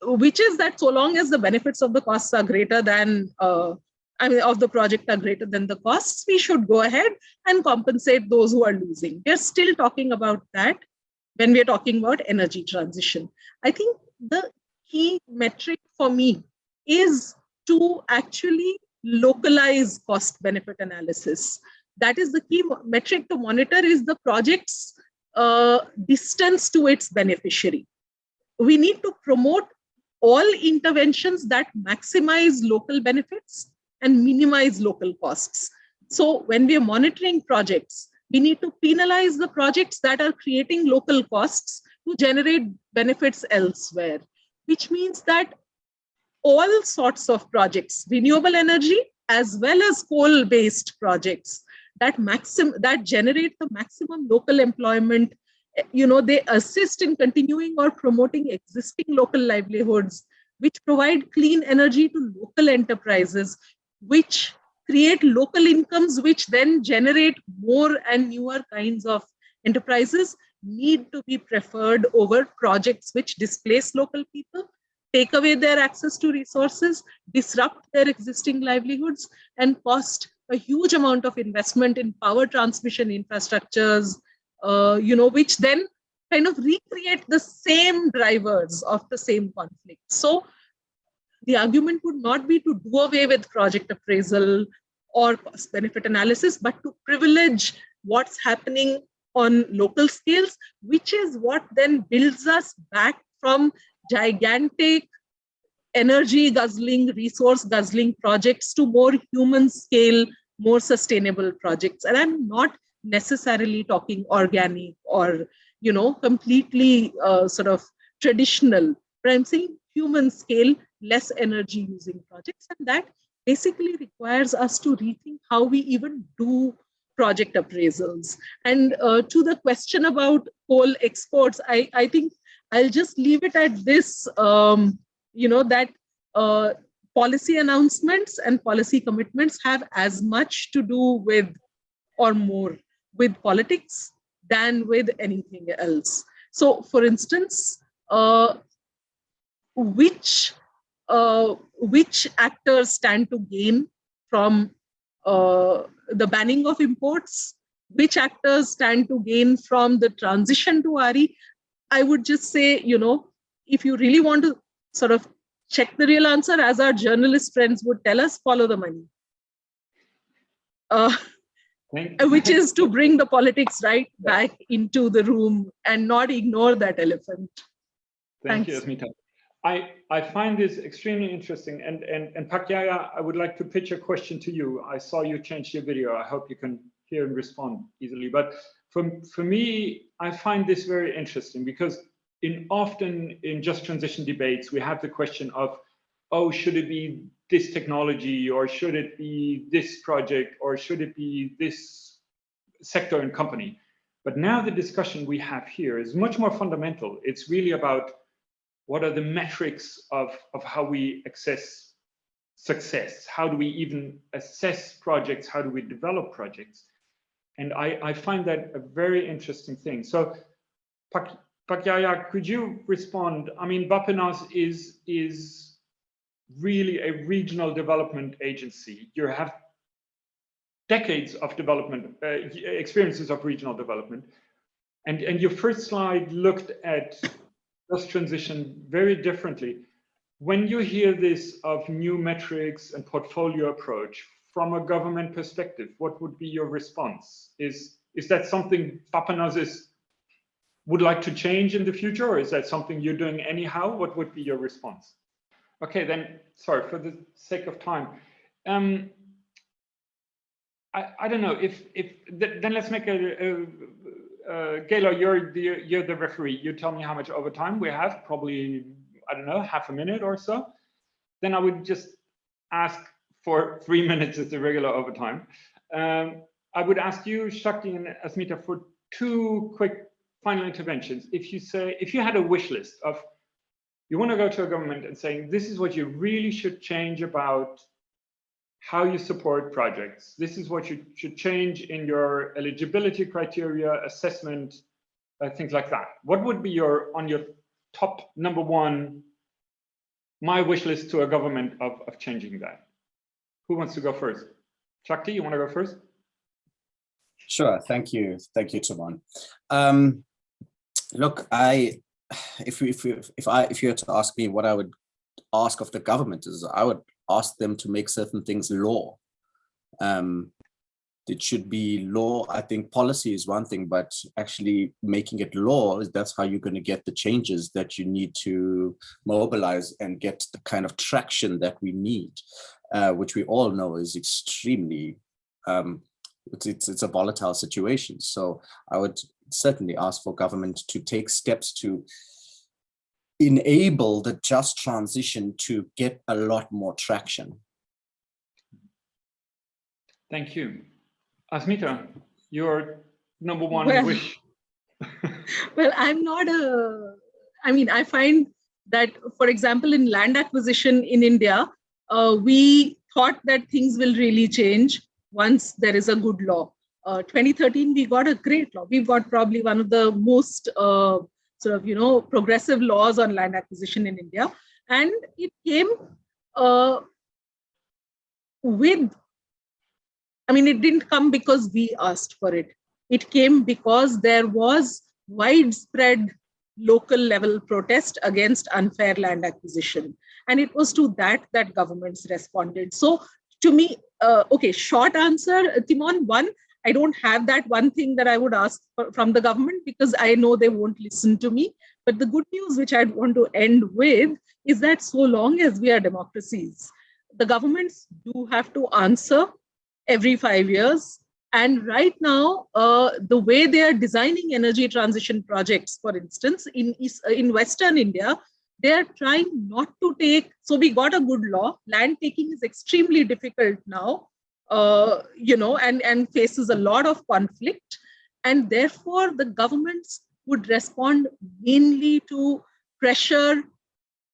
which is that so long as the benefits of the costs are greater than of the project are greater than the costs, we should go ahead and compensate those who are losing. We're still talking about that when we're talking about energy transition. I think the key metric for me is to actually localize cost benefit analysis. That is the key metric to monitor, is the project's distance to its beneficiary. We need to promote all interventions that maximize local benefits and minimize local costs. So when we are monitoring projects, we need to penalize the projects that are creating local costs to generate benefits elsewhere, which means that all sorts of projects, renewable energy as well as coal-based projects that generate the maximum local employment, you know, they assist in continuing or promoting existing local livelihoods, which provide clean energy to local enterprises, which create local incomes, which then generate more and newer kinds of enterprises, need to be preferred over projects which displace local people, take away their access to resources, disrupt their existing livelihoods, and cost a huge amount of investment in power transmission infrastructures, which then kind of recreate the same drivers of the same conflict. So the argument would not be to do away with project appraisal or cost benefit analysis, but to privilege what's happening on local scales, which is what then builds us back from gigantic energy guzzling, resource guzzling projects to more human scale, more sustainable projects. And I'm not necessarily talking organic or, completely sort of traditional, but I'm saying human scale, less energy using projects. And that basically requires us to rethink how we even do project appraisals. And to the question about coal exports, I think I'll just leave it at this, that policy announcements and policy commitments have as much to do with or more with politics than with anything else. So for instance, which actors stand to gain from the banning of imports, which actors stand to gain from the transition to RE? I would just say, if you really want to sort of check the real answer, as our journalist friends would tell us, follow the money. Which is to bring the politics right back into the room and not ignore that elephant. Thank you, Asmita. I find this extremely interesting. And Yahya, I would like to pitch a question to you. I saw you change your video. I hope you can hear and respond easily. But for me, I find this very interesting because often in just transition debates, we have the question of, oh, should it be this technology, or should it be this project, or should it be this sector and company? But now the discussion we have here is much more fundamental. It's really about what are the metrics of how we assess success? How do we even assess projects? How do we develop projects? And I find that a very interesting thing. So, Yahya, could you respond? I mean, Bappenas is really a regional development agency. You have decades of development, experiences of regional development. And your first slide looked at just transition very differently. When you hear this of new metrics and portfolio approach from a government perspective, what would be your response? Is that something Bappenas would like to change in the future, or is that something you're doing anyhow? What would be your response? Okay, then, sorry, for the sake of time. I don't know then let's make Gaylor, you're the referee. You tell me how much overtime we have, probably, I don't know, half a minute or so. Then I would just ask for 3 minutes as the regular overtime. I would ask you, Shakti and Asmita, for 2 quick final interventions. If you had a wish list of, you want to go to a government and saying, this is what you really should change about how you support projects. This is what you should change in your eligibility criteria, assessment, things like that. What would be on your top number 1, my wish list to a government of changing that? Who wants to go first? Shakti, you want to go first? Sure, thank you, Timon. Look, if you were to ask me what I would ask of the government, is I would ask them to make certain things law. It should be law. I think policy is one thing, but actually making it law, that's how you're going to get the changes that you need to mobilize and get the kind of traction that we need, which we all know is extremely, it's a volatile situation. So I would certainly ask for government to take steps to enable the just transition to get a lot more traction. Thank you. Asmita, your number 1 wish. Well, I'm not I find that, for example, in land acquisition in India, we thought that things will really change once there is a good law. 2013, we got a great law. We've got probably one of the most progressive laws on land acquisition in India. And it came it didn't come because we asked for it. It came because there was widespread local level protest against unfair land acquisition. And it was to that governments responded. So to me, short answer, Timon, one, I don't have that one thing that I would ask from the government because I know they won't listen to me. But the good news, which I'd want to end with, is that so long as we are democracies, the governments do have to answer every 5 years. And right now, the way they are designing energy transition projects, for instance, in Western India, they are trying not to take, so we got a good law. Land taking is extremely difficult now, and faces a lot of conflict. And therefore, the governments would respond mainly to pressure,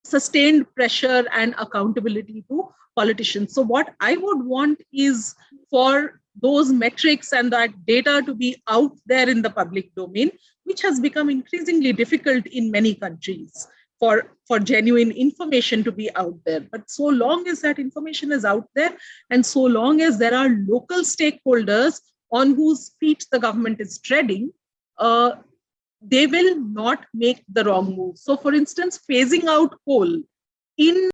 sustained pressure and accountability to politicians. So what I would want is for those metrics and that data to be out there in the public domain, which has become increasingly difficult in many countries for genuine information to be out there. But so long as that information is out there and so long as there are local stakeholders on whose feet the government is treading, they will not make the wrong move. So for instance, phasing out coal in